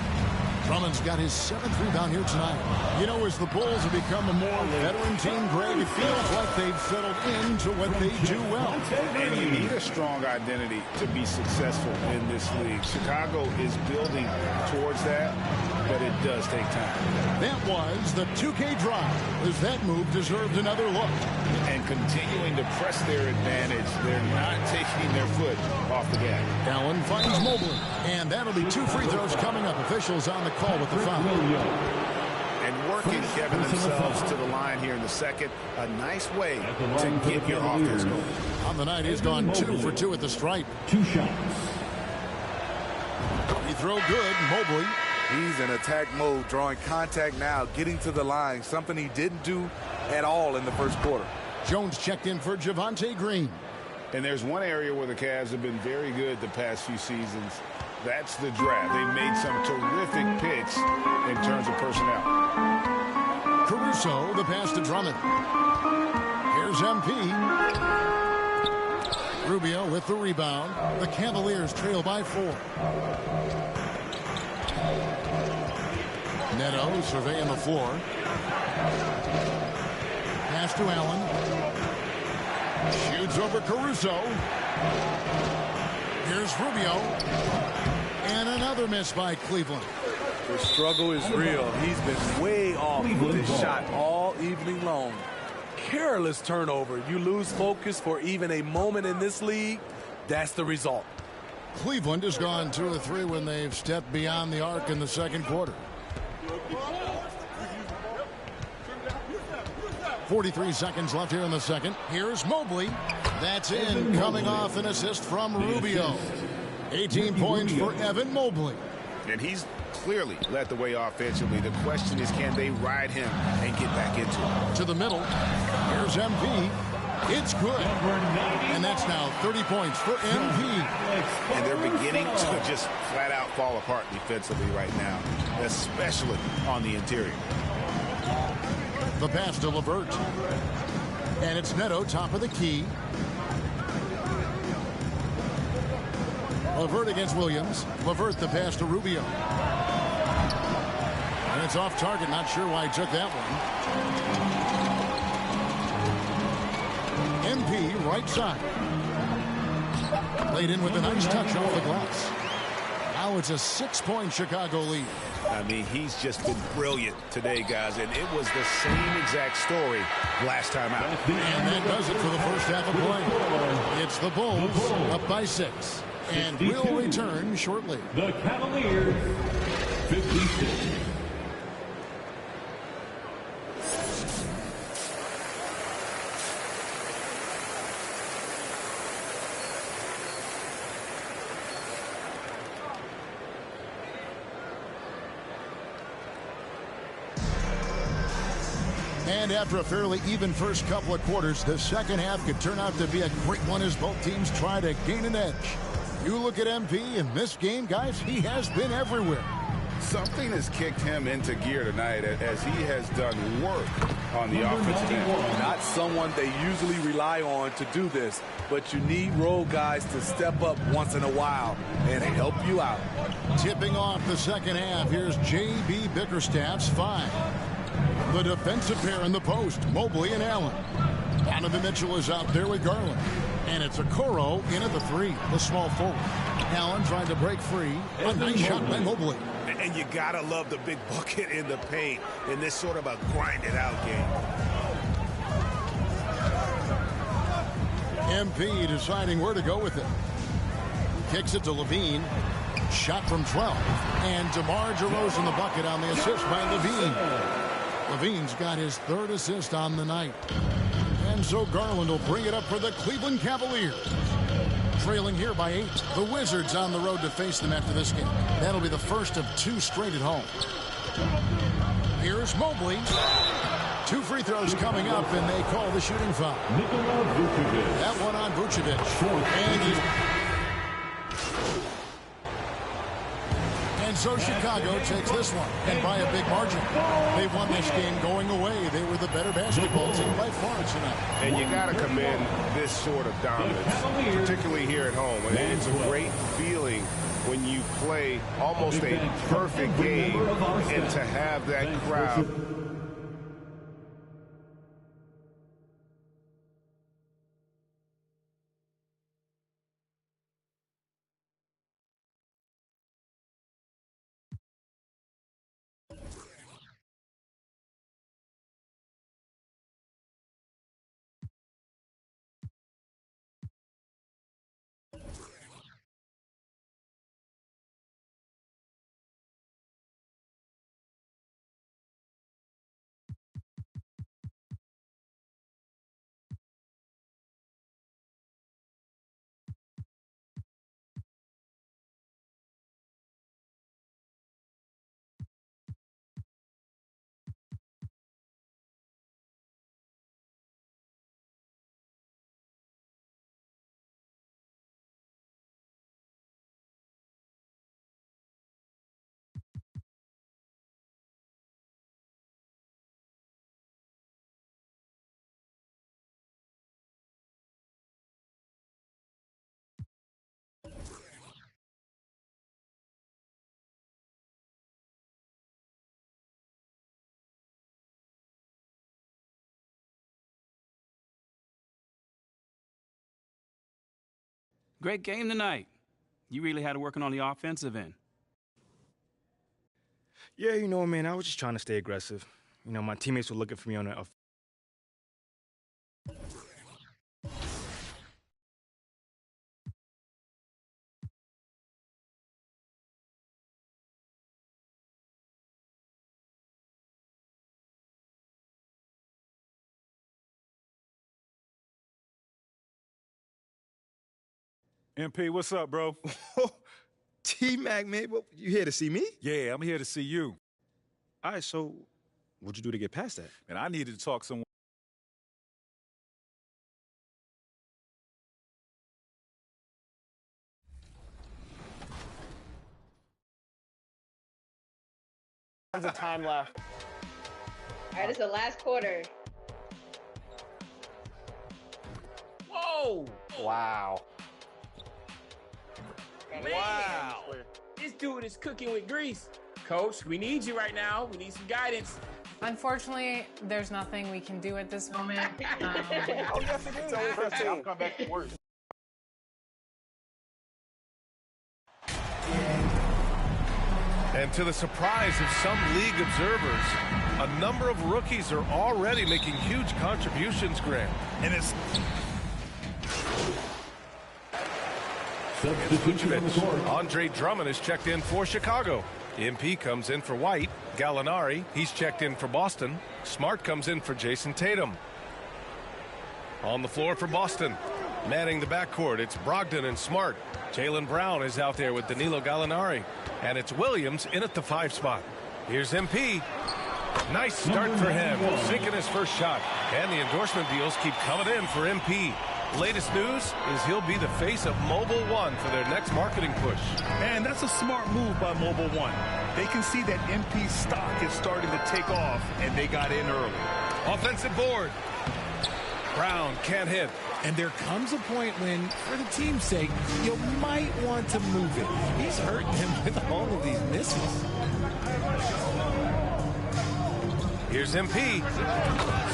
Drummond's got his 7th rebound here tonight. You know, as the Bulls have become a more veteran team, Greg, it feels like they've settled into what they do well. And you need a strong identity to be successful in this league. Chicago is building towards that, but it does take time. That was the 2K drive, as that move deserved another look. And continuing to press their advantage, they're not taking their foot off the gas. Allen finds Mobley, and that'll be 2 free throws coming up. Officials on the call with the foul. And working, Kevin, themselves to the line here in the second. A nice way to get your offense going. On the night, he's gone 2 for 2 at the stripe. 2 shots. He throw good, Mobley. He's in attack mode, drawing contact now, getting to the line, something he didn't do at all in the first quarter. Jones checked in for Javonte Green. And there's one area where the Cavs have been very good the past few seasons. That's the draft. They've made some terrific picks in terms of personnel. Caruso, the pass to Drummond. Here's MP. Rubio with the rebound. The Cavaliers trail by 4. Neto surveying the floor. Pass to Allen. Shoots over Caruso. Here's Rubio. And another miss by Cleveland. The struggle is real. He's been way off with his shot all evening long. Careless turnover. You lose focus for even a moment in this league. That's the result. Cleveland has gone 2 of 3 when they've stepped beyond the arc in the second quarter. 43 seconds left here in the second. Here's Mobley. That's in, coming off an assist from Rubio. 18 points for Evan Mobley. And he's clearly led the way offensively. The question is, can they ride him and get back into it? To the middle. Here's MP. It's good. And that's now 30 points for MP. And they're beginning to just flat out fall apart defensively right now, especially on the interior. The pass to LeVert. And it's Neto, top of the key. LeVert against Williams. LeVert, the pass to Rubio. And it's off target. Not sure why he took that one. MP right side. Laid in with a nice touch off the glass. Now it's a 6-point Chicago lead. I mean, he's just been brilliant today, guys, and it was the same exact story last time out. And that does it for the first half of play. It's the Bulls up by 6. And we'll return shortly. The Cavaliers, 56. And after a fairly even first couple of quarters, the second half could turn out to be a great one as both teams try to gain an edge. You look at MP in this game, guys, he has been everywhere. Something has kicked him into gear tonight as he has done work on the offensive end. Not someone they usually rely on to do this, but you need role guys to step up once in a while and help you out. Tipping off the second half, here's J.B. Bickerstaff's 5. The defensive pair in the post, Mobley and Allen. Donovan Mitchell is out there with Garland. And it's Okoro in at the 3, the small forward. Allen trying to break free. A nice shot by Mobley. And you gotta love the big bucket in the paint in this sort of a grinded-out game. MP deciding where to go with it. Kicks it to Levine. Shot from 12. And DeMar DeRozan the bucket on the assist by Levine. Levine's got his 3rd assist on the night. And so Garland will bring it up for the Cleveland Cavaliers. Trailing here by 8. The Wizards on the road to face them after this game. That'll be the first of 2 straight at home. Here's Mobley. 2 free throws coming up, and they call the shooting foul. That one on Vucevic. And so Chicago takes this one, and by a big margin. They won this game going away. They were the better basketball team by far tonight. And you got to commend this sort of dominance, particularly here at home. It's a great feeling when you play almost a perfect game and to have that crowd. Great game tonight. You really had it working on the offensive end. Yeah, man, I was just trying to stay aggressive. My teammates were looking for me on a MP, what's up, bro? T-Mac, man, you here to see me? Yeah, I'm here to see you. All right, so what'd you do to get past that? And I needed to talk someone. Tons of time left. All right, it's the last quarter. Whoa! Wow. Wow. This dude is cooking with grease. Coach, we need you right now. We need some guidance. Unfortunately, there's nothing we can do at this moment. Oh, yes, it is. I'll come back to work. And to the surprise of some league observers, a number of rookies are already making huge contributions, Grant. And it's Vucevic. Andre Drummond is checked in for Chicago. MP comes in for White. Gallinari, he's checked in for Boston. Smart comes in for Jason Tatum. On the floor for Boston, manning the backcourt, it's Brogdon and Smart. Jaylen Brown is out there with Danilo Gallinari. And it's Williams in at the 5 spot. Here's MP. Nice start for him, sinking his first shot. And the endorsement deals keep coming in for MP. Latest news is he'll be the face of Mobile One for their next marketing push. And that's a smart move by Mobile One. They can see that MP's stock is starting to take off, and they got in early. Offensive board. Brown can't hit. And there comes a point when, for the team's sake, you might want to move it. He's hurting him with all of these misses. Here's MP.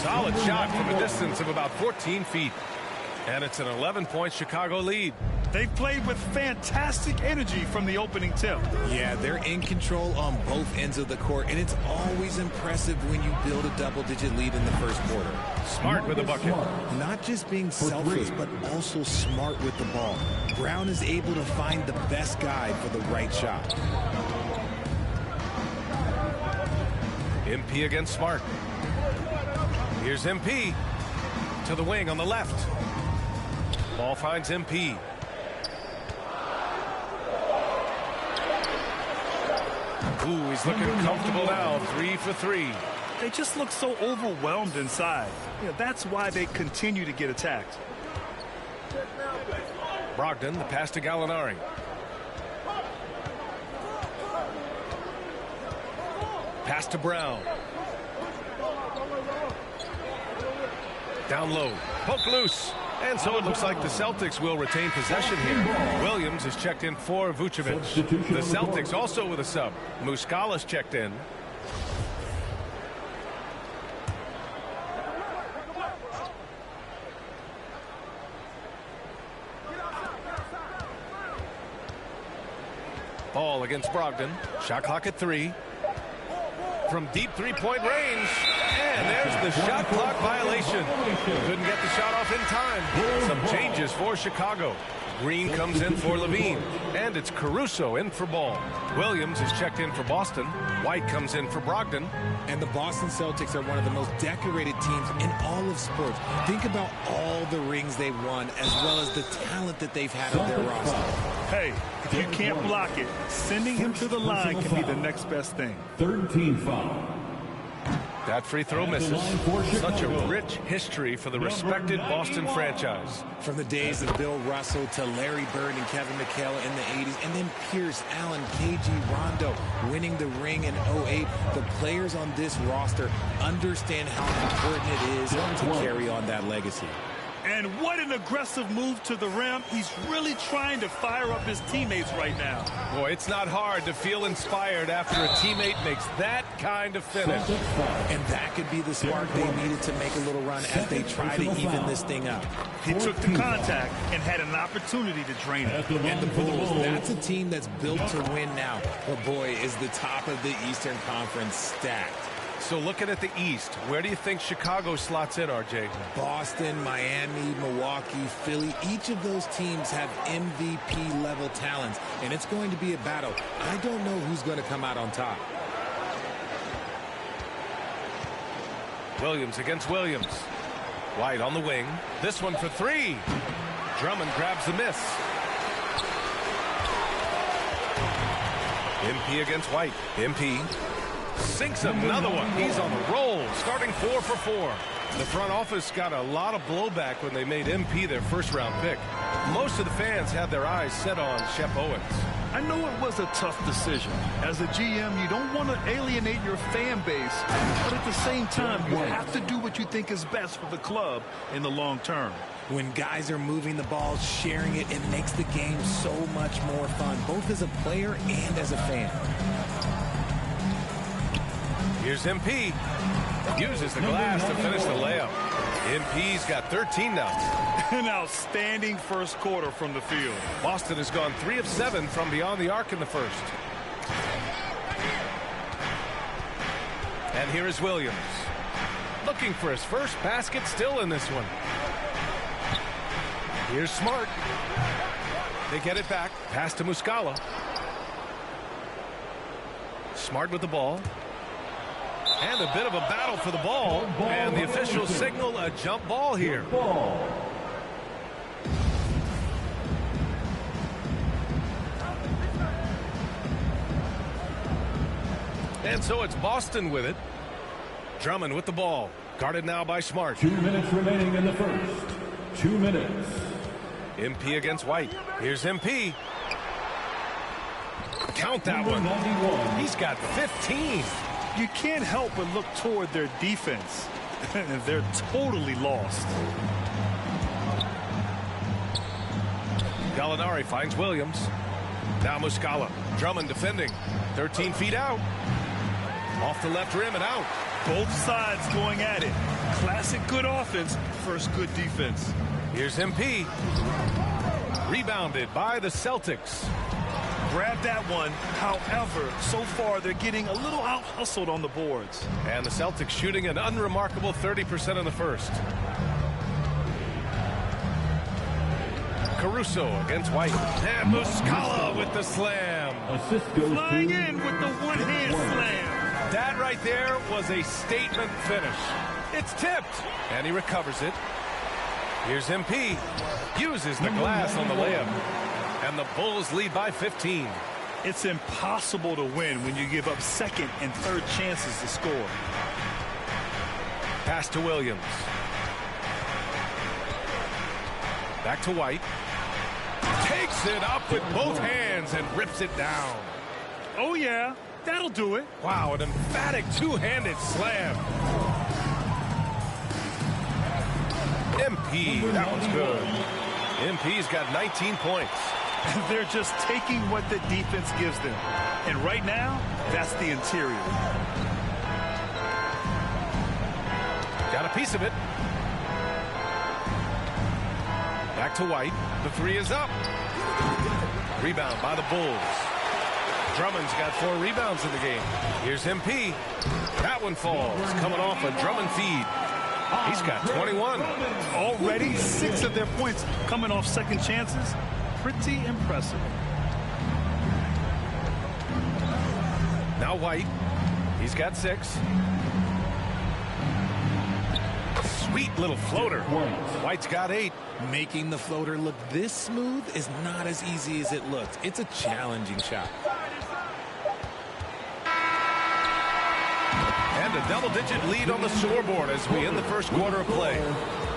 Solid shot from a distance of about 14 feet. And it's an 11-point Chicago lead. They've played with fantastic energy from the opening tip. Yeah, they're in control on both ends of the court, and it's always impressive when you build a double-digit lead in the first quarter. Smart with the bucket. Not just being selfless, but also smart with the ball. Brown is able to find the best guy for the right shot. MP against Smart. Here's MP to the wing on the left. Ball finds MP. Ooh, he's looking comfortable now. 3 for 3. They just look so overwhelmed inside. Yeah, that's why they continue to get attacked. Brogdon, the pass to Gallinari. Pass to Brown. Down low. Poke loose. And so it looks like the Celtics will retain possession here. Williams is checked in for Vucevic. The Celtics also with a sub. Muscala's checked in. Ball against Brogdon. Shot clock at 3. From deep three-point range. And there's the shot clock violation. Couldn't get the shot off in time. Some changes for Chicago. Green comes in for Levine. And it's Caruso in for Ball. Williams is checked in for Boston. White comes in for Brogdon. And the Boston Celtics are one of the most decorated teams in all of sports. Think about all the rings they've won, as well as the talent that they've had on their roster. Hey, if you can't block it, sending him to the line can be the next best thing. Third team foul. That free throw misses. Such a rich history for the respected Boston franchise. From the days of Bill Russell to Larry Bird and Kevin McHale in the 80s, and then Pierce, Allen, KG, Rondo winning the ring in 08. The players on this roster understand how important it is to carry on that legacy. And what an aggressive move to the rim. He's really trying to fire up his teammates right now. Boy, it's not hard to feel inspired after a teammate makes that kind of finish. And that could be the spark they needed to make a little run as they try to even this thing up. He took the contact and had an opportunity to drain it. And the Bulls, that's a team that's built to win now. But boy, is the top of the Eastern Conference stacked. So looking at the East, where do you think Chicago slots in, RJ? Boston, Miami, Milwaukee, Philly, each of those teams have MVP-level talents, and it's going to be a battle. I don't know who's going to come out on top. Williams against Williams. White on the wing. This one for 3. Drummond grabs the miss. MP against White. MP sinks another one. He's on the roll, starting 4 for 4. The front office got a lot of blowback when they made MP their first-round pick. Most of the fans had their eyes set on Shep Owens. I know it was a tough decision. As a GM, you don't want to alienate your fan base, but at the same time, you have to do what you think is best for the club in the long term. When guys are moving the ball, sharing it, it makes the game so much more fun, both as a player and as a fan. Here's MP. Uses the glass to finish the layup. MP's got 13 now. An outstanding first quarter from the field. Boston has gone 3 of 7 from beyond the arc in the first. And here is Williams. Looking for his first basket still in this one. Here's Smart. They get it back. Pass to Muscala. Smart with the ball. And a bit of a battle for the ball. And the officials signal a jump ball here. And so it's Boston with it. Drummond with the ball. Guarded now by Smart. 2 minutes remaining in the first. 2 minutes. MP against White. Here's MP. Count that one. He's got 15. You can't help but look toward their defense. They're totally lost. Gallinari finds Williams. Now Muscala. Drummond defending. 13 feet out. Off the left rim and out. Both sides going at it. Classic good offense, first good defense. Here's MP. Rebounded by the Celtics. Grab that one. However, so far they're getting a little out-hustled on the boards. And the Celtics shooting an unremarkable 30% in the first. Caruso against White. And Muscala with the slam. Flying in with the one-hand slam. That right there was a statement finish. It's tipped. And he recovers it. Here's MP. Uses the glass on the layup. And the Bulls lead by 15. It's impossible to win when you give up second and third chances to score. Pass to Williams. Back to White. Takes it up with both hands and rips it down. Oh, yeah. That'll do it. Wow, an emphatic two-handed slam. MP, that one's good. MP's got 19 points. They're just taking what the defense gives them. And right now, that's the interior. Got a piece of it. Back to White. The three is up. Rebound by the Bulls. Drummond's got 4 rebounds in the game. Here's MP. That one falls. Coming off a Drummond feed. He's got 21. Already 6 of their points coming off second chances. Pretty impressive. Now White. He's got 6. Sweet little floater. White's got 8. Making the floater look this smooth is not as easy as it looks. It's a challenging shot. And a double-digit lead on the scoreboard as we end the first quarter of play.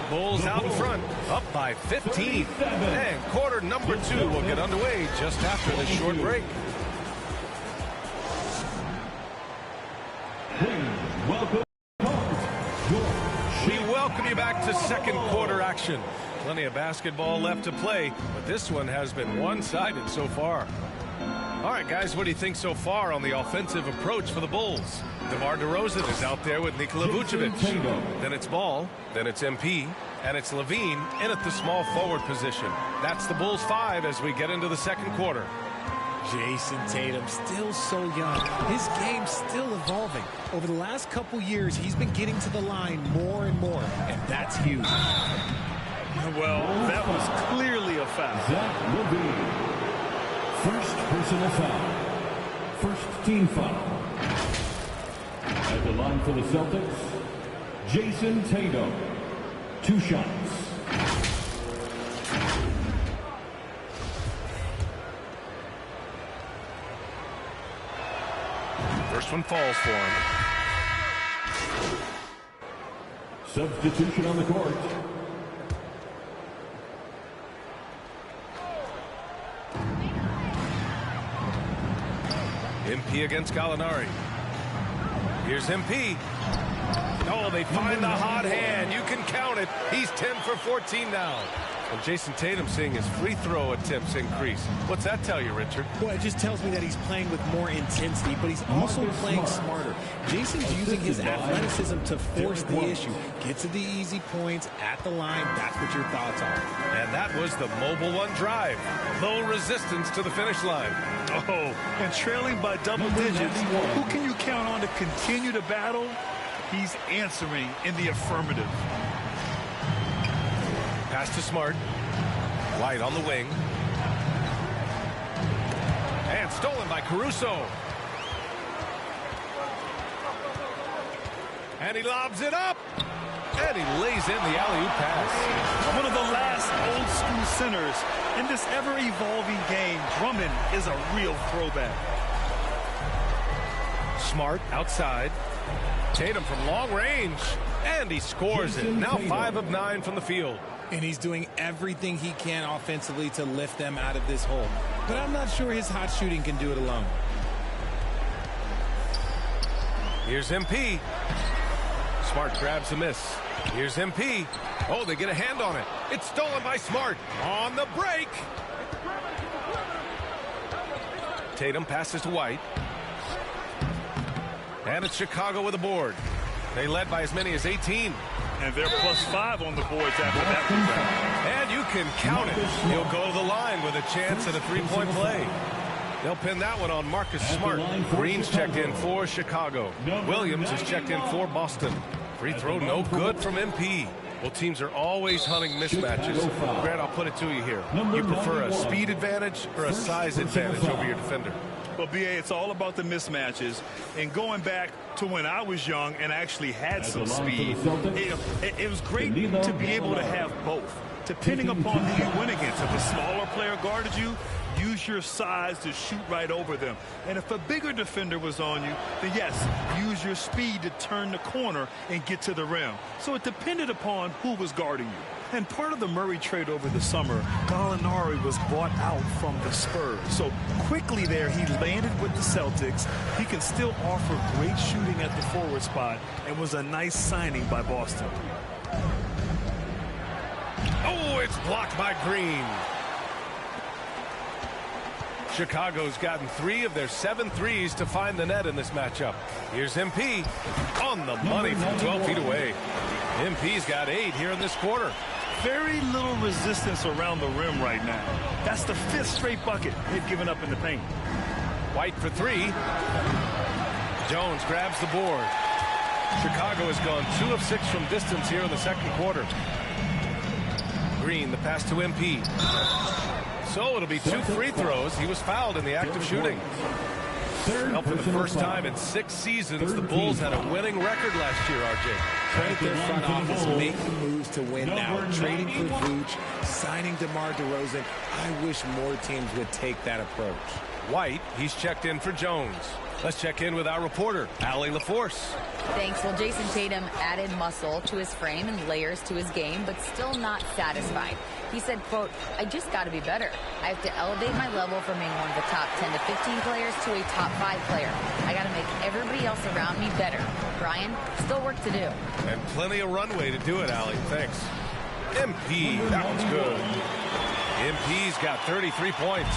Bulls out in front, up by 15. And quarter number 2 will get underway just after this short break. We welcome you back to second quarter action. Plenty of basketball left to play, but this one has been one-sided so far. All right, guys, what do you think so far on the offensive approach for the Bulls? DeMar DeRozan is out there with Nikola Vucevic. Then it's Ball, then it's MP, and it's Levine in at the small forward position. That's the Bulls 5 as we get into the second quarter. Jason Tatum still so young. His game's still evolving. Over the last couple years, he's been getting to the line more and more, and that's huge. Well, that was clearly a foul. Zach Levine. First personal foul. First team foul. At the line for the Celtics, Jason Tatum. 2 shots. First one falls for him. Substitution on the court. MP against Gallinari. Here's MP. Oh, they find the hot hand. You can count it. He's 10 for 14 now. And Jason Tatum seeing his free throw attempts increase. What's that tell you, Richard? Well, it just tells me that he's playing with more intensity, but he's also playing smarter. Jason's using his athleticism to force the issue. Get to the easy points at the line. That's what your thoughts are. And that was the Mobile One drive. Low resistance to the finish line. Oh, and trailing by double digits, who can you count on to continue to battle? He's answering in the affirmative. Pass to Smart. White on the wing. And stolen by Caruso. And he lobs it up. And he lays in the alley-oop pass. One of the last old-school centers in this ever-evolving game. Drummond is a real throwback. Smart outside. Tatum from long range. And he scores it. Now 5 of 9 from the field. And he's doing everything he can offensively to lift them out of this hole. But I'm not sure his hot shooting can do it alone. Here's MP. Smart grabs a miss. Here's MP. Oh, they get a hand on it. It's stolen by Smart. On the break. Tatum passes to White. And it's Chicago with a board. They led by as many as 18. And they're +5 on the boards after that. And you can count it. He'll go to the line with a chance at a three-point play. They'll pin that one on Marcus Smart. Green's checked in for Chicago. Williams is checked in for Boston. Free throw no good from MP. Well, teams are always hunting mismatches. Grant, I'll put it to you here. You prefer a speed advantage or a size advantage over your defender? Well, B.A., it's all about the mismatches. And going back to when I was young and actually had some speed, it was great to be able to have both. Depending upon who you went against. If a smaller player guarded you, use your size to shoot right over them. And if a bigger defender was on you, then yes, use your speed to turn the corner and get to the rim. So it depended upon who was guarding you. And part of the Murray trade over the summer, Gallinari was bought out from the Spurs. So quickly there, he landed with the Celtics. He can still offer great shooting at the forward spot and was a nice signing by Boston. Oh, it's blocked by Green. Chicago's gotten 3 of their 7 threes to find the net in this matchup. Here's MP on the money from 12 feet away. MP's got 8 here in this quarter. Very little resistance around the rim right now. That's the 5th straight bucket they've given up in the paint. White for 3. Jones grabs the board. Chicago has gone 2 of 6 from distance here in the second quarter. Green, the pass to MP. So it'll be 2 free throws. He was fouled in the act of shooting. Well, for the first time in 6 seasons, the Bulls had a winning record last year, RJ. Credit their front office making moves to win now. Trading for Vooch, signing DeMar DeRozan. I wish more teams would take that approach. White, he's checked in for Jones. Let's check in with our reporter, Allie LaForce. Thanks. Well, Jason Tatum added muscle to his frame and layers to his game, but still not satisfied. He said, quote, I just got to be better. I have to elevate my level from being one of the top 10 to 15 players to a top 5 player. I got to make everybody else around me better. Brian, still work to do. And plenty of runway to do it, Allie. Thanks. MP, that one's good. MP's got 33 points.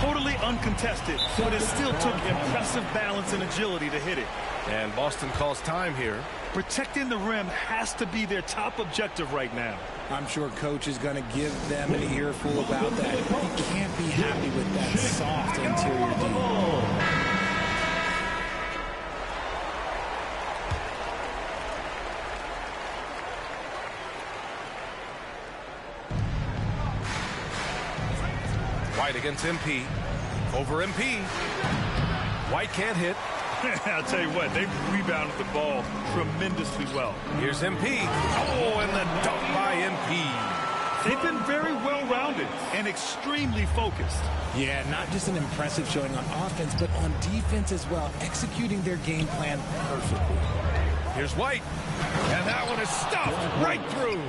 Totally uncontested, but it still took impressive balance and agility to hit it. And Boston calls time here. Protecting the rim has to be their top objective right now. I'm sure coach is going to give them an earful about that. He can't be happy with that soft interior D. White against MP. Over MP. White can't hit. I'll tell you what, they rebounded the ball tremendously well. Here's MP. Oh, and the dunk by MP. They've been very well-rounded and extremely focused. Yeah, not just an impressive showing on offense, but on defense as well, executing their game plan perfectly. Here's White. And that one is stuffed right through.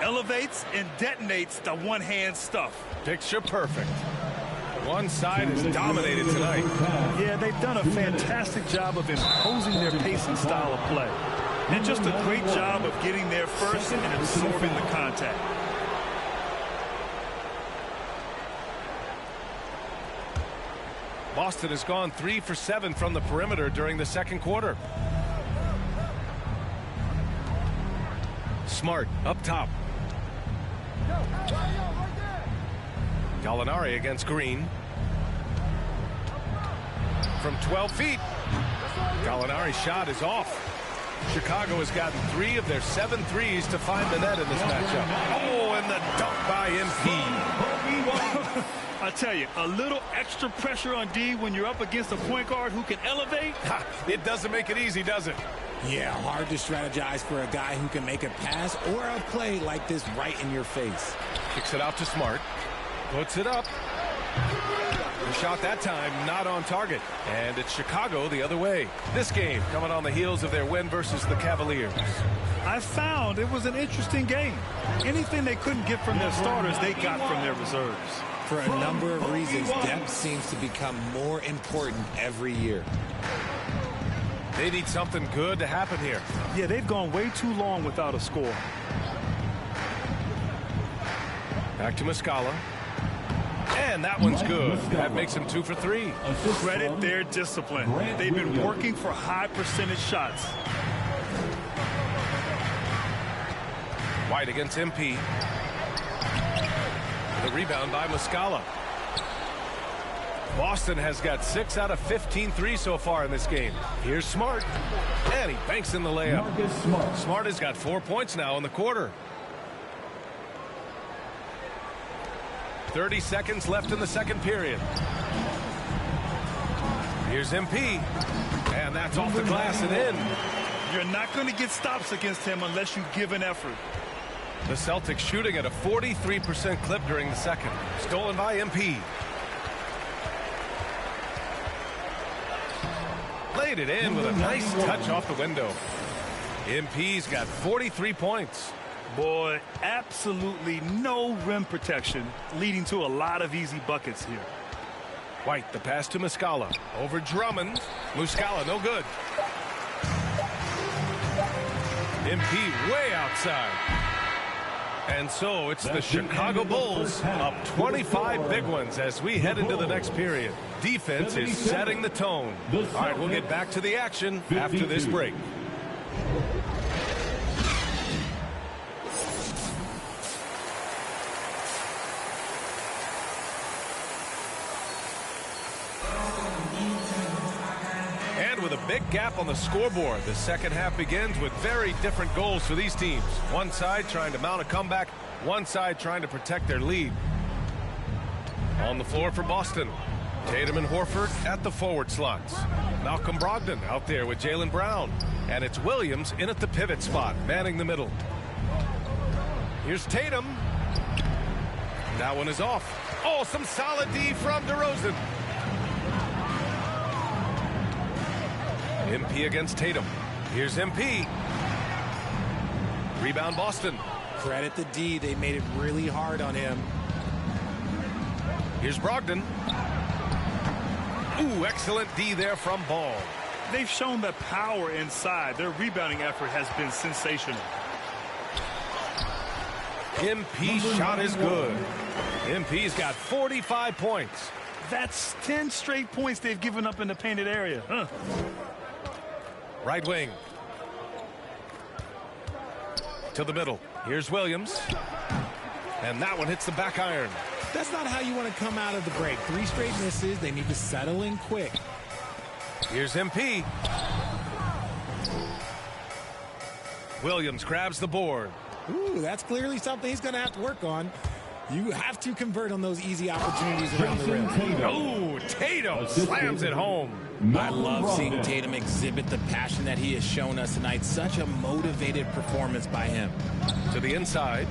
Elevates and detonates the one-hand stuff. Picture perfect. One side is dominated tonight. Yeah, they've done a fantastic job of imposing their pace and style of play. And just a great job of getting there first and absorbing the contact. Boston has gone 3 for 7 from the perimeter during the second quarter. Smart up top. Gallinari against Green. From 12 feet. Gallinari's shot is off. Chicago has gotten 3 of their 7 threes to find the net in this matchup. Oh, and the dunk by MP. I tell you, a little extra pressure on D when you're up against a point guard who can elevate. It doesn't make it easy, does it? Yeah, hard to strategize for a guy who can make a pass or a play like this right in your face. Kicks it out to Smart. Puts it up. The shot that time not on target. And it's Chicago the other way. This game coming on the heels of their win versus the Cavaliers. I found it was an interesting game. Anything they couldn't get from their starters, they got from their reserves. For a number of reasons, depth seems to become more important every year. They need something good to happen here. Yeah, they've gone way too long without a score. Back to Muscala. And that one's good. That makes him 2 for 3. Credit their discipline. They've been working for high percentage shots. White against MP. The rebound by Muscala. Boston has got 6 out of 15 threes so far in this game. Here's Smart. And he banks in the layup. Smart has got 4 points now in the quarter. 30 seconds left in the second period. Here's MP. And that's off the glass and in. You're not going to get stops against him unless you give an effort. The Celtics shooting at a 43% clip during the second. Stolen by MP. Laid it in with a nice touch off the window. MP's got 43 points. Boy, absolutely no rim protection, leading to a lot of easy buckets here. White, the pass to Muscala. Over Drummond. Muscala, no good. MP way outside. And so it's the Chicago Bulls up 25 big ones as we head into the next period. Defense is setting the tone. All right, we'll get back to the action after this break. With a big gap on the scoreboard, the second half begins with very different goals for these teams. One side trying to mount a comeback, one side trying to protect their lead. On the floor for Boston, Tatum and Horford at the forward slots. Malcolm Brogdon out there with Jaylen Brown. And it's Williams in at the pivot spot, manning the middle. Here's Tatum. That one is off. Oh, some solid D from DeRozan. MP against Tatum. Here's MP. Rebound Boston. Credit the D. They made it really hard on him. Here's Brogdon. Ooh, excellent D there from Ball. They've shown the power inside. Their rebounding effort has been sensational. MP's shot is good. MP's got 45 points. That's 10 straight points they've given up in the painted area. Right wing. To the middle. Here's Williams. And that one hits the back iron. That's not how you want to come out of the break. 3 straight misses. They need to settle in quick. Here's MP. Williams grabs the board. Ooh, that's clearly something he's going to have to work on. You have to convert on those easy opportunities around the rim. Oh, Tatum slams it home. I love seeing Tatum exhibit the passion that he has shown us tonight. Such a motivated performance by him. To the inside.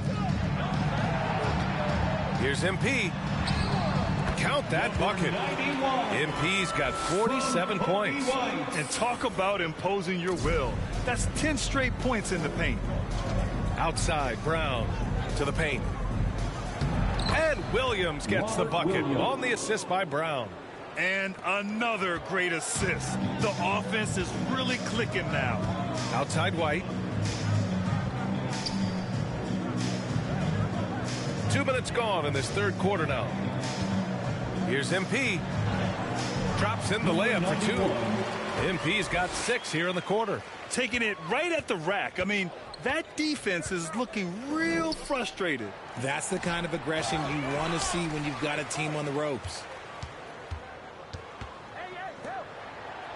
Here's MP. Count that bucket. MP's got 47 points. And talk about imposing your will. That's 10 straight points in the paint. Outside, Brown to the paint. And Williams gets the bucket on the assist by Brown. And another great assist. The offense is really clicking now. Outside White. 2 minutes gone in this third quarter now. Here's MP. drops in the layup for 2. MP's got 6 here in the quarter. Taking it right at the rack. I mean, that defense is looking real frustrated. That's the kind of aggression you want to see when you've got a team on the ropes.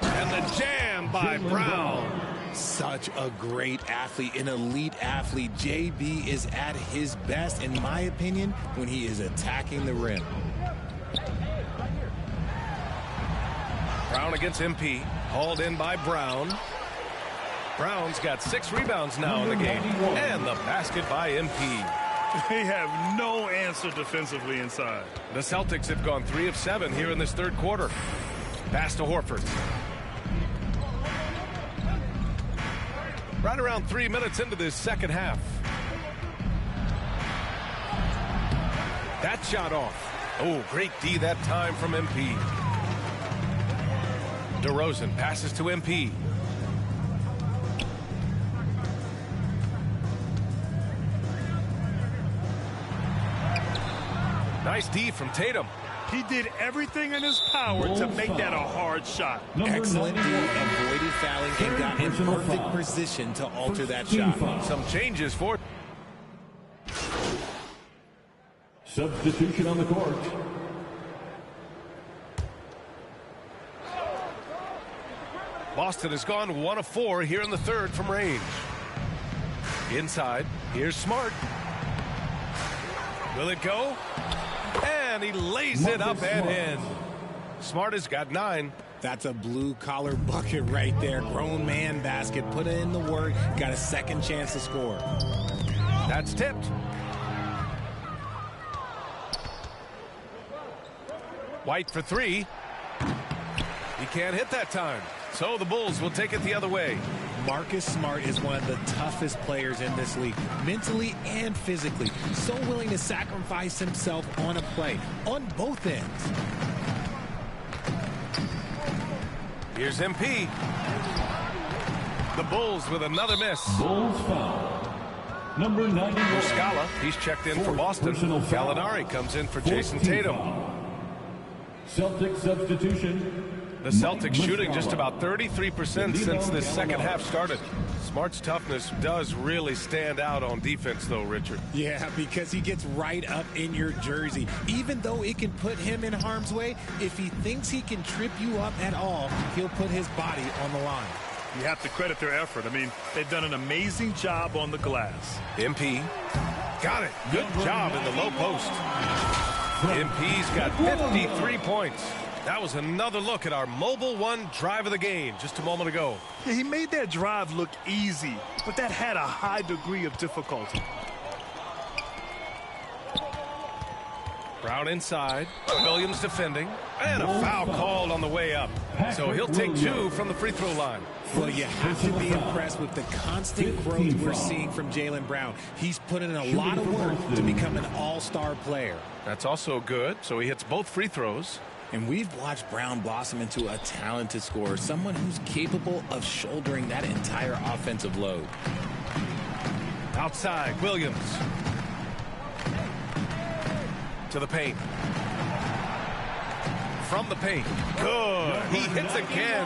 And the jam by Brown. Such a great athlete, an elite athlete. JB is at his best, in my opinion, when he is attacking the rim. Brown against MP, hauled in by Brown. Brown's got 6 rebounds now in the game. And the basket by MP. They have no answer defensively inside. The Celtics have gone 3 of 7 here in this third quarter. Pass to Horford. Right around 3 minutes into this second half. That shot off. Oh, great D that time from MP. DeRozan passes to MP. Nice D from Tatum. He did everything in his power to make that a hard shot. Excellent D, avoided fouling, and got in perfect position to alter that shot. Some changes for... Substitution on the court. Boston has gone 1 of 4 here in the third from range. Inside, here's Smart. Will it go? And he lays it up and in. Smart has got 9. That's a blue-collar bucket right there. Grown man basket. Put in the work. Got a second chance to score. That's tipped. White for 3. He can't hit that time. So the Bulls will take it the other way. Marcus Smart is one of the toughest players in this league, mentally and physically. So willing to sacrifice himself on a play, on both ends. Here's MP. The Bulls with another miss. Bulls foul. Number 91. Muscala, he's checked in for Boston. Gallinari comes in for Jason Tatum. Celtic substitution. The Celtics shooting just about 33% since this second half started. Smart's toughness does really stand out on defense, though, Richard. Yeah, because he gets right up in your jersey. Even though it can put him in harm's way, if he thinks he can trip you up at all, he'll put his body on the line. You have to credit their effort. I mean, they've done an amazing job on the glass. MP got it. Good job in the low post. MP's got 53 points. That was another look at our Mobile One drive of the game just a moment ago. Yeah, he made that drive look easy, but that had a high degree of difficulty. Brown inside. Williams defending. And a foul called on the way up. So he'll take 2 from the free throw line. Well, you have to be impressed with the constant growth we're seeing from Jaylen Brown. He's put in a lot of work to become an all-star player. That's also good. So he hits both free throws. And we've watched Brown blossom into a talented scorer, someone who's capable of shouldering that entire offensive load. Outside, Williams. To the paint. From the paint. Good. He hits again.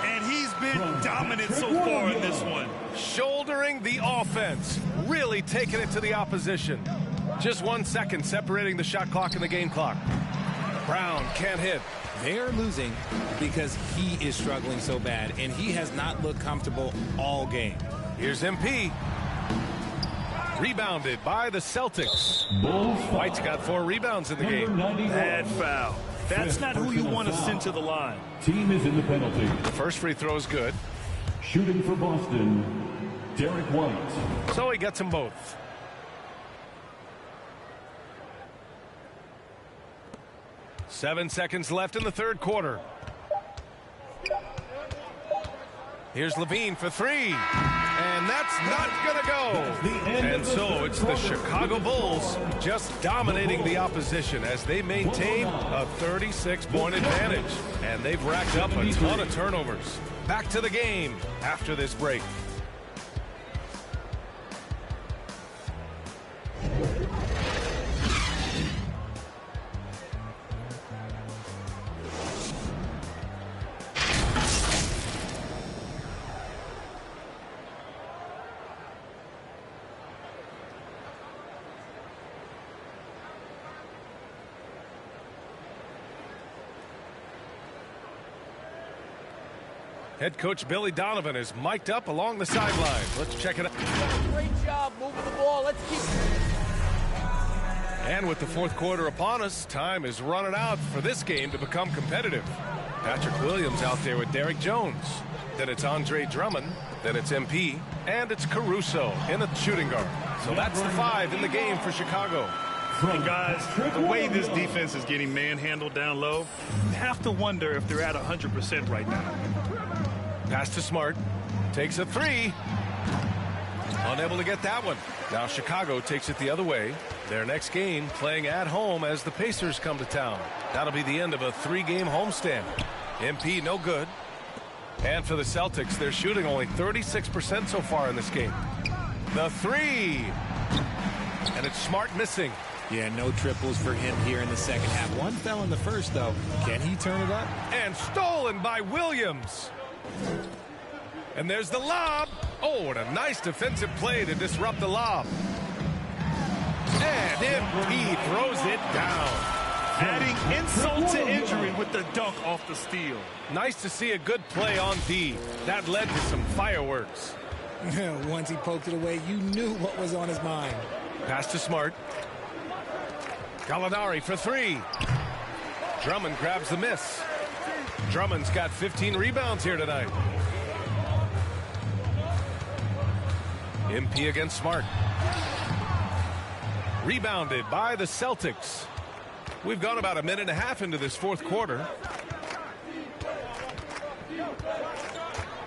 And he's been dominant so far in this one. Shouldering the offense. Really taking it to the opposition. Just 1 second separating the shot clock and the game clock. Brown can't hit. They are losing because he is struggling so bad, and he has not looked comfortable all game. Here's MP. Rebounded by the Celtics. White's got 4 rebounds in the game. Bad foul. That's not who you want to send to the line. Team is in the penalty. The first free throw is good. Shooting for Boston, Derek White. So he gets them both. Seven seconds left in the third quarter. Here's Levine for 3. And that's not going to go. And so it's the Chicago Bulls just dominating the opposition as they maintain a 36-point advantage. And they've racked up a ton of turnovers. Back to the game after this break. Head coach Billy Donovan is mic'd up along the sideline. Let's check it out. Great job moving the ball. Let's keep. And with the fourth quarter upon us, time is running out for this game to become competitive. Patrick Williams out there with Derek Jones. Then it's Andre Drummond. Then it's MP. And it's Caruso in the shooting guard. So that's the 5 in the game for Chicago. And guys, the way this defense is getting manhandled down low, you have to wonder if they're at 100% right now. Pass to Smart. Takes a 3. Unable to get that one. Now Chicago takes it the other way. Their next game playing at home as the Pacers come to town. That'll be the end of a 3-game homestand. MP no good. And for the Celtics, they're shooting only 36% so far in this game. The 3. And it's Smart missing. Yeah, no triples for him here in the second half. One fell in the first, though. Can he turn it up? And stolen by Williams. And there's the lob. Oh, and a nice defensive play to disrupt the lob. And MP throws it down. Adding insult to injury with the dunk off the steal. Nice to see a good play on D. That led to some fireworks. Once he poked it away, you knew what was on his mind. Pass to Smart. Gallinari for 3. Drummond grabs the miss. Drummond's got 15 rebounds here tonight. MP against Smart. Rebounded by the Celtics. We've gone about a minute and a half into this fourth quarter.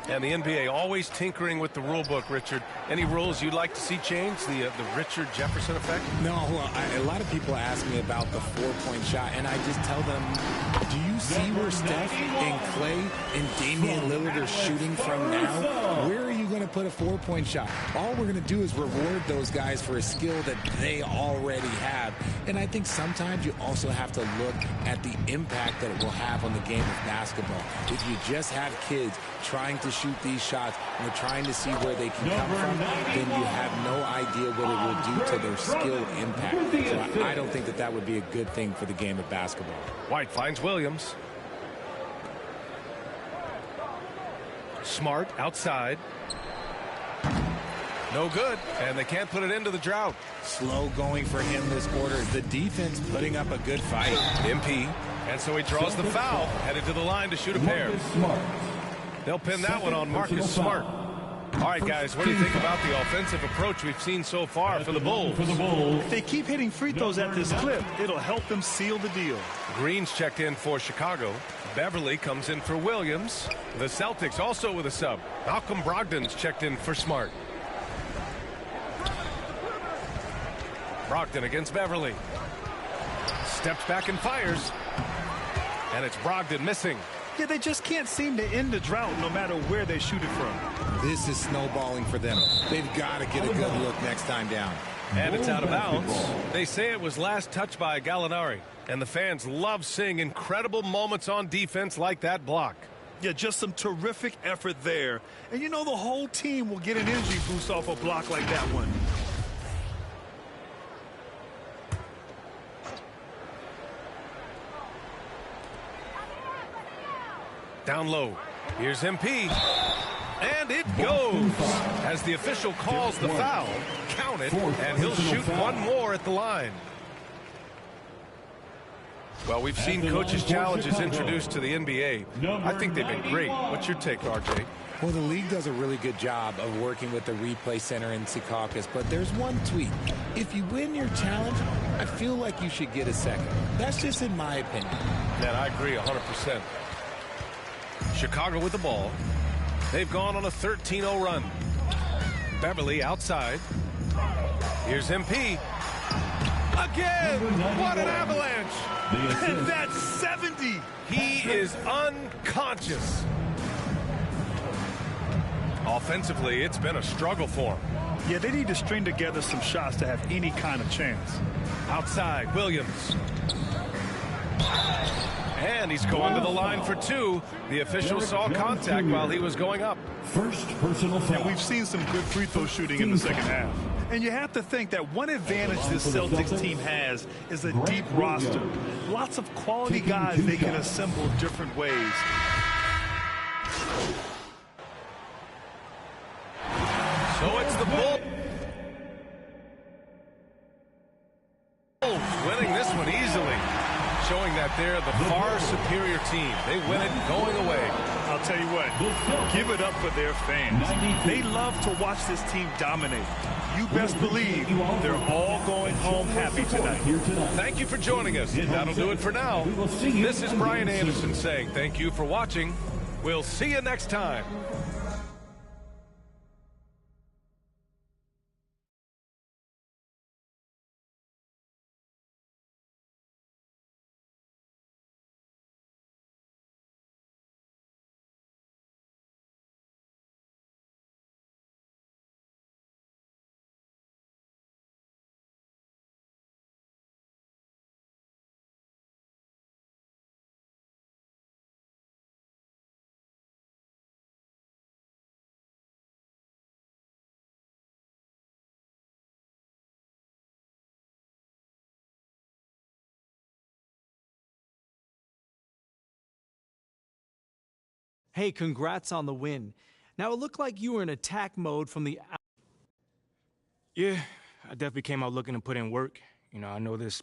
And the NBA always tinkering with the rule book, Richard. Any rules you'd like to see changed? The Richard Jefferson effect? No, a lot of people ask me about the 4-point shot, and I just tell them, do you see where Steph and Clay and Damian Lillard are shooting from now? Where are you going to put a 4-point shot? All we're going to do is reward those guys for a skill that they already have. And I think sometimes you also have to look at the impact that it will have on the game of basketball. If you just have kids trying to shoot these shots and we're trying to see where they can come from, then you have no idea what it will do to their skill impact. So I don't think that that would be a good thing for the game of basketball. White finds Williams. Smart outside. No good, and they can't put it into the drought. Slow going for him this quarter. The defense putting up a good fight. MP, and so he draws the foul, headed to the line to shoot a pair. They'll pin that one on Marcus Smart. All right, guys, what do you think about the offensive approach we've seen so far for the Bulls? If they keep hitting free throws at this clip, it'll help them seal the deal. Green's checked in for Chicago. Beverly comes in for Williams. The Celtics also with a sub. Malcolm Brogdon's checked in for Smart. Brogdon against Beverly. Steps back and fires. And it's Brogdon missing. Yeah, they just can't seem to end the drought no matter where they shoot it from. This is snowballing for them. They've got to get a good look next time down. And it's out of bounds. They say it was last touched by Gallinari. And the fans love seeing incredible moments on defense like that block. Yeah, just some terrific effort there. And you know the whole team will get an energy boost off a block like that one. Down low. Here's MP. And it goes. As the official calls the foul, count it, and he'll shoot one more at the line. Well, we've seen coaches' challenges introduced to the NBA. I think they've been great. What's your take, RJ? Well, the league does a really good job of working with the replay center in Secaucus, but there's one tweak. If you win your challenge, I feel like you should get a second. That's just in my opinion. Man, I agree 100%. Chicago with the ball. They've gone on a 13-0 run. Beverly outside. Here's MP. Again! What an avalanche! And that's 70! He is unconscious. Offensively, it's been a struggle for him. Yeah, they need to string together some shots to have any kind of chance. Outside, Williams. And he's going to the line for two. The official saw contact while he was going up. First personal foul. And we've seen some good free throw shooting in the second half. And you have to think that one advantage this Celtics team has is a deep roster. Lots of quality guys they can assemble different ways. So it's the Bulls winning this one easily, showing that they're the far superior team. They win it going away. I'll tell you what, give it up for their fans. They love to watch this team dominate. You best believe they're all going home happy tonight. Thank you for joining us. That'll do it for now. This is Brian Anderson saying thank you for watching. We'll see you next time. Hey, congrats on the win. Now, it looked like you were in attack mode from the... Yeah, I definitely came out looking to put in work. You know, I know this...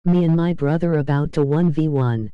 Me and my brother about to 1v1.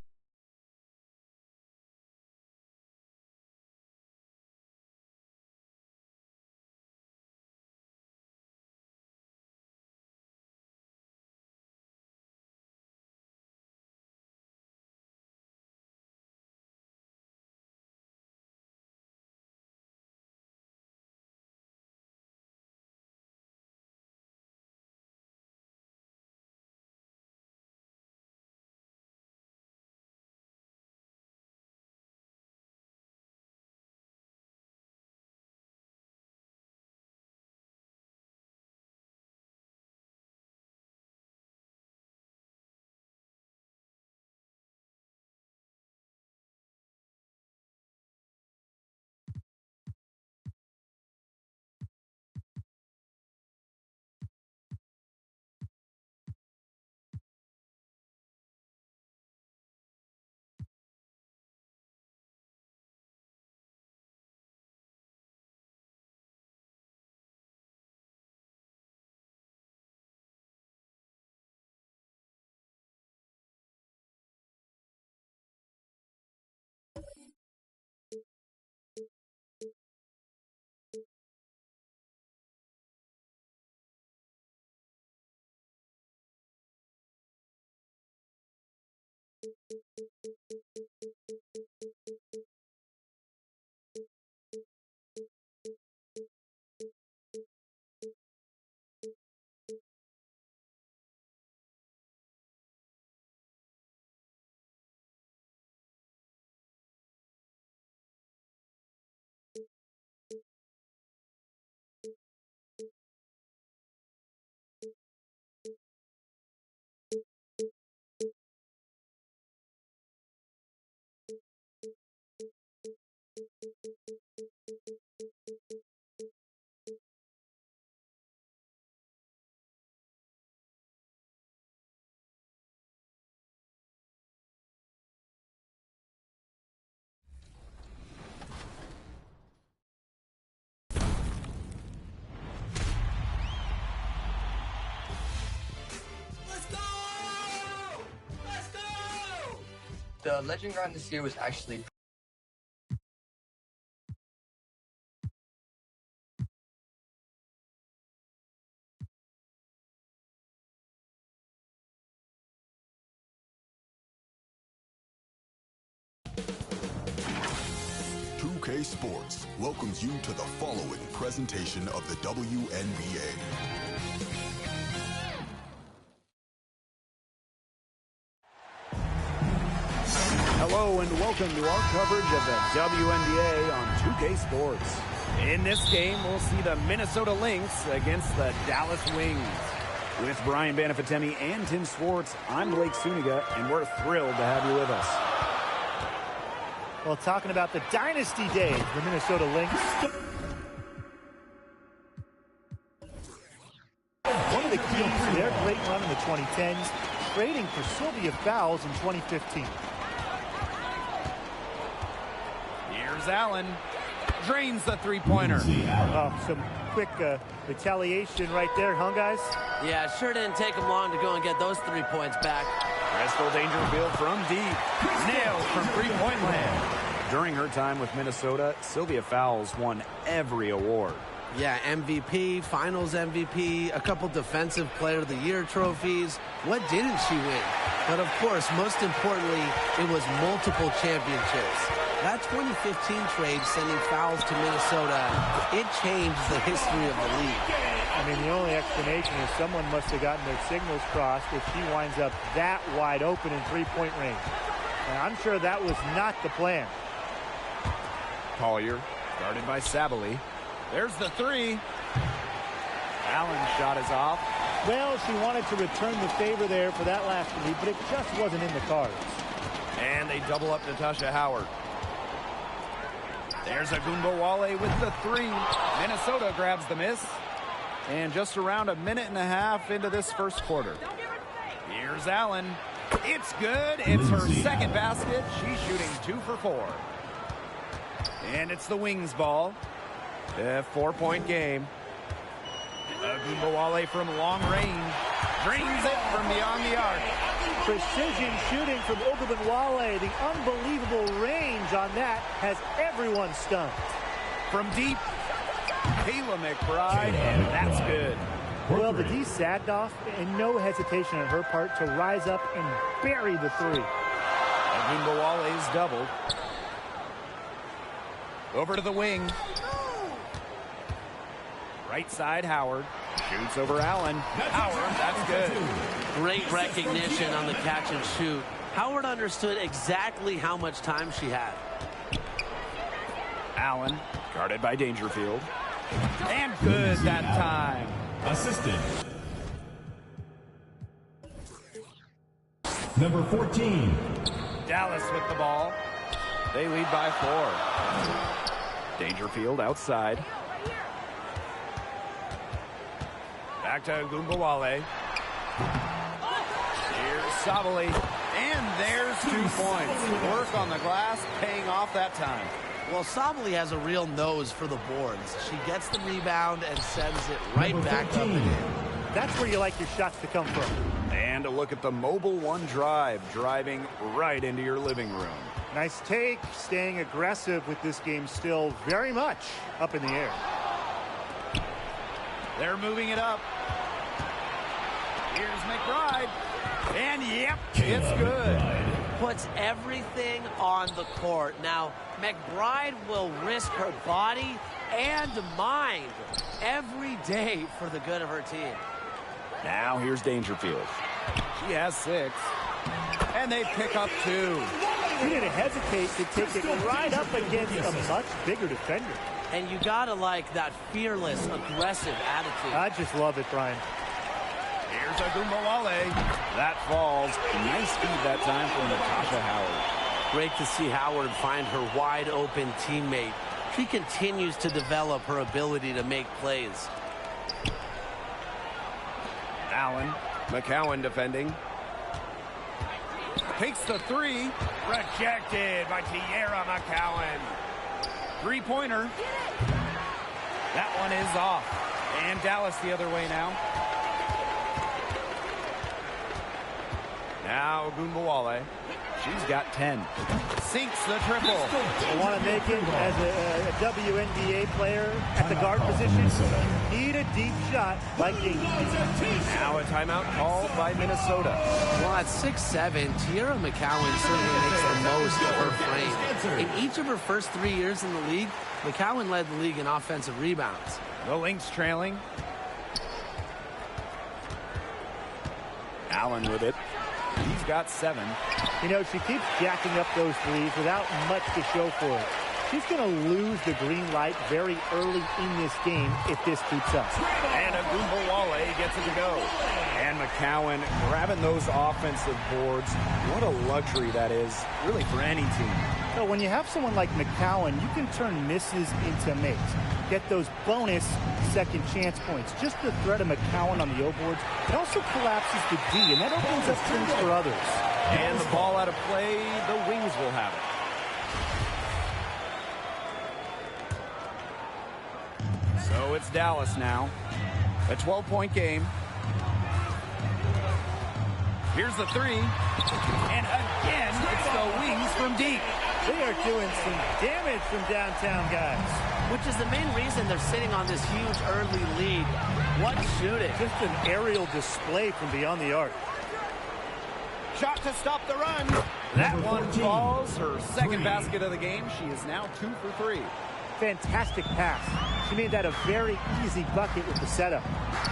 The Legend Grind this year was actually... Sports welcomes you to the following presentation of the WNBA. Hello and welcome to our coverage of the WNBA on 2K Sports. In this game, we'll see the Minnesota Lynx against the Dallas Wings. With Brian Banafitemi and Tim Swartz, I'm Blake Suniga, and we're thrilled to have you with us. Well, talking about the dynasty days, the Minnesota Lynx. One of the keys to their great run in the 2010s, trading for Sylvia Fowles in 2015. Here's Allen. Drains the three-pointer. Some quick retaliation right there, huh, guys? Yeah, sure didn't take them long to go and get those 3 points back. Crystal Dangerfield from deep. Nailed from three-point land. During her time with Minnesota, Sylvia Fowles won every award. Yeah, MVP, Finals MVP, a couple Defensive Player of the Year trophies. What didn't she win? But of course, most importantly, it was multiple championships. That 2015 trade sending Fowles to Minnesota, it changed the history of the league. I mean, the only explanation is someone must have gotten their signals crossed if she winds up that wide open in three-point range. And I'm sure that was not the plan. Collier, guarded by Sabally. There's the three. Allen's shot is off. Well, she wanted to return the favor there for that last lead, but it just wasn't in the cards. And they double up Natasha Howard. There's Agunbowale with the three. Minnesota grabs the miss. And just around a minute and a half into this first quarter. Here's Allen. It's good. It's her second basket. She's shooting 2 for 4. And it's the Wings ball. A 4-point game. Agunbowale from long range. Drains it from beyond the arc. Precision shooting from Ogunbowale. The unbelievable range on that has everyone stunned. From deep, Kayla McBride, and that's good. Well, the D sagged off, and no hesitation on her part to rise up and bury the three. Agunbowale's doubled. Over to the wing. Right side, Howard. Shoots over Allen. Howard, that's good. Great recognition on the catch and shoot. Howard understood exactly how much time she had. Allen, guarded by Dangerfield. And good that time. Assistant. Number 14. Dallas with the ball. They lead by 4. Dangerfield outside. Back to Agunbowale. Here's Sabally. And there's 2 points. Work on the glass, paying off that time. Well, Sabally has a real nose for the boards. She gets the rebound and sends it right back up and in. That's where you like your shots to come from. And a look at the Mobile One drive, driving right into your living room. Nice take, staying aggressive with this game still very much up in the air. They're moving it up. Here's McBride. And yep, it's good. Puts everything on the court. Now, McBride will risk her body and mind every day for the good of her team. Now here's Dangerfield. She has 6. And they pick up 2. She didn't hesitate to take it right up against a much bigger defender. And you gotta like that fearless, aggressive attitude. I just love it, Brian. Here's Agunbowale. That falls. Nice feed that time from Natasha Howard. Great to see Howard find her wide open teammate. She continues to develop her ability to make plays. Allen. McCowan defending. Takes the 3. Rejected by Tierra McCowan. 3-pointer. That one is off. And Dallas the other way now. Now Now Ogunbowale. She's got 10. Sinks the triple. I want to make it as a WNBA player at the guard position. Need a deep shot like Yates. Now a timeout called by Minnesota. Well, at 6'7", Tiara McCowan certainly makes the most of her frame. In each of her first 3 years in the league, McCowan led the league in offensive rebounds. The Lynx trailing. Allen with it. He's got 7. You know, she keeps jacking up those threes without much to show for it. She's going to lose the green light very early in this game if this keeps up. And Ogunbowale gets it to go. And McCowan grabbing those offensive boards. What a luxury that is, really, for any team. So when you have someone like McCowan, you can turn misses into makes. Get those bonus second chance points. Just the threat of McCowan on the O boards. It also collapses the D, and that opens up things for others. And the ball out of play, the Wings will have it. So it's Dallas now. A 12-point game. Here's the 3. And again, it's the Wings from deep. They are doing some damage from downtown, guys. Which is the main reason they're sitting on this huge early lead. What shooting. Just an aerial display from beyond the arc. Shot to stop the run. That one falls. Her second basket of the game. She is now 2 for 3. Fantastic pass. She made that a very easy bucket with the setup.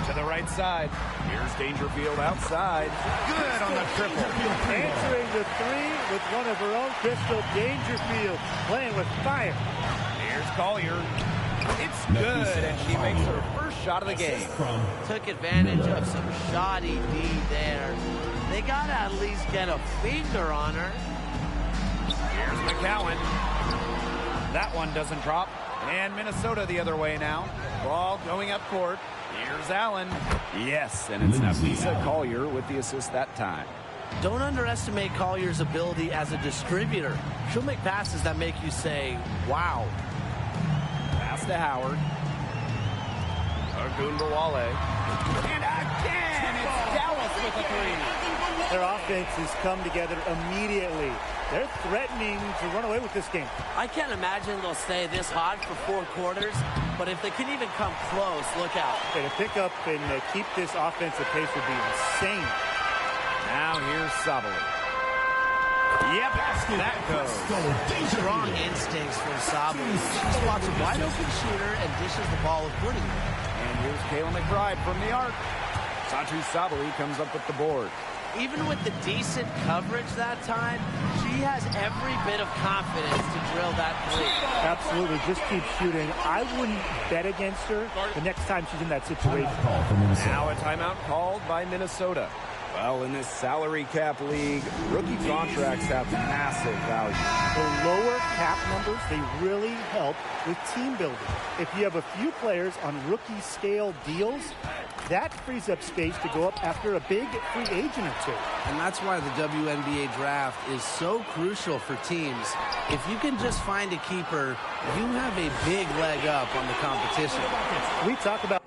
To the right side. Here's Dangerfield outside. Good on the triple. Answering the 3 with one of her own, Crystal Dangerfield, playing with fire. Here's Collier. It's good, and she makes her first shot of the game. Took advantage of some shoddy D there. They got to at least get a finger on her. Here's McCowan. That one doesn't drop. And Minnesota the other way now. Ball going up court. Here's Allen. Yes, and it's Nafisa Collier with the assist that time. Don't underestimate Collier's ability as a distributor. She'll make passes that make you say, wow. Pass to Howard. Ogunbowale. And again, it's Dallas with a 3. Their offense has come together immediately. They're threatening to run away with this game. I can't imagine they'll stay this hot for 4 quarters, but if they can even come close, look out. Okay, to pick up and keep this offensive pace would be insane. Now here's Sabali. Yep, that goes. Strong instincts from Sabali. She spots a wide open shooter and dishes the ball accordingly. And here's Kayla McBride from the arc. Satu Sabali comes up with the board. Even with the decent coverage that time, she has every bit of confidence to drill that 3. Absolutely. Just keep shooting. I wouldn't bet against her the next time she's in that situation. Now a timeout called by Minnesota. Well, in this salary cap league, rookie contracts have massive value. The lower cap numbers, they really help with team building. If you have a few players on rookie scale deals, that frees up space to go up after a big free agent or 2. And that's why the WNBA draft is so crucial for teams. If you can just find a keeper, you have a big leg up on the competition. We talk about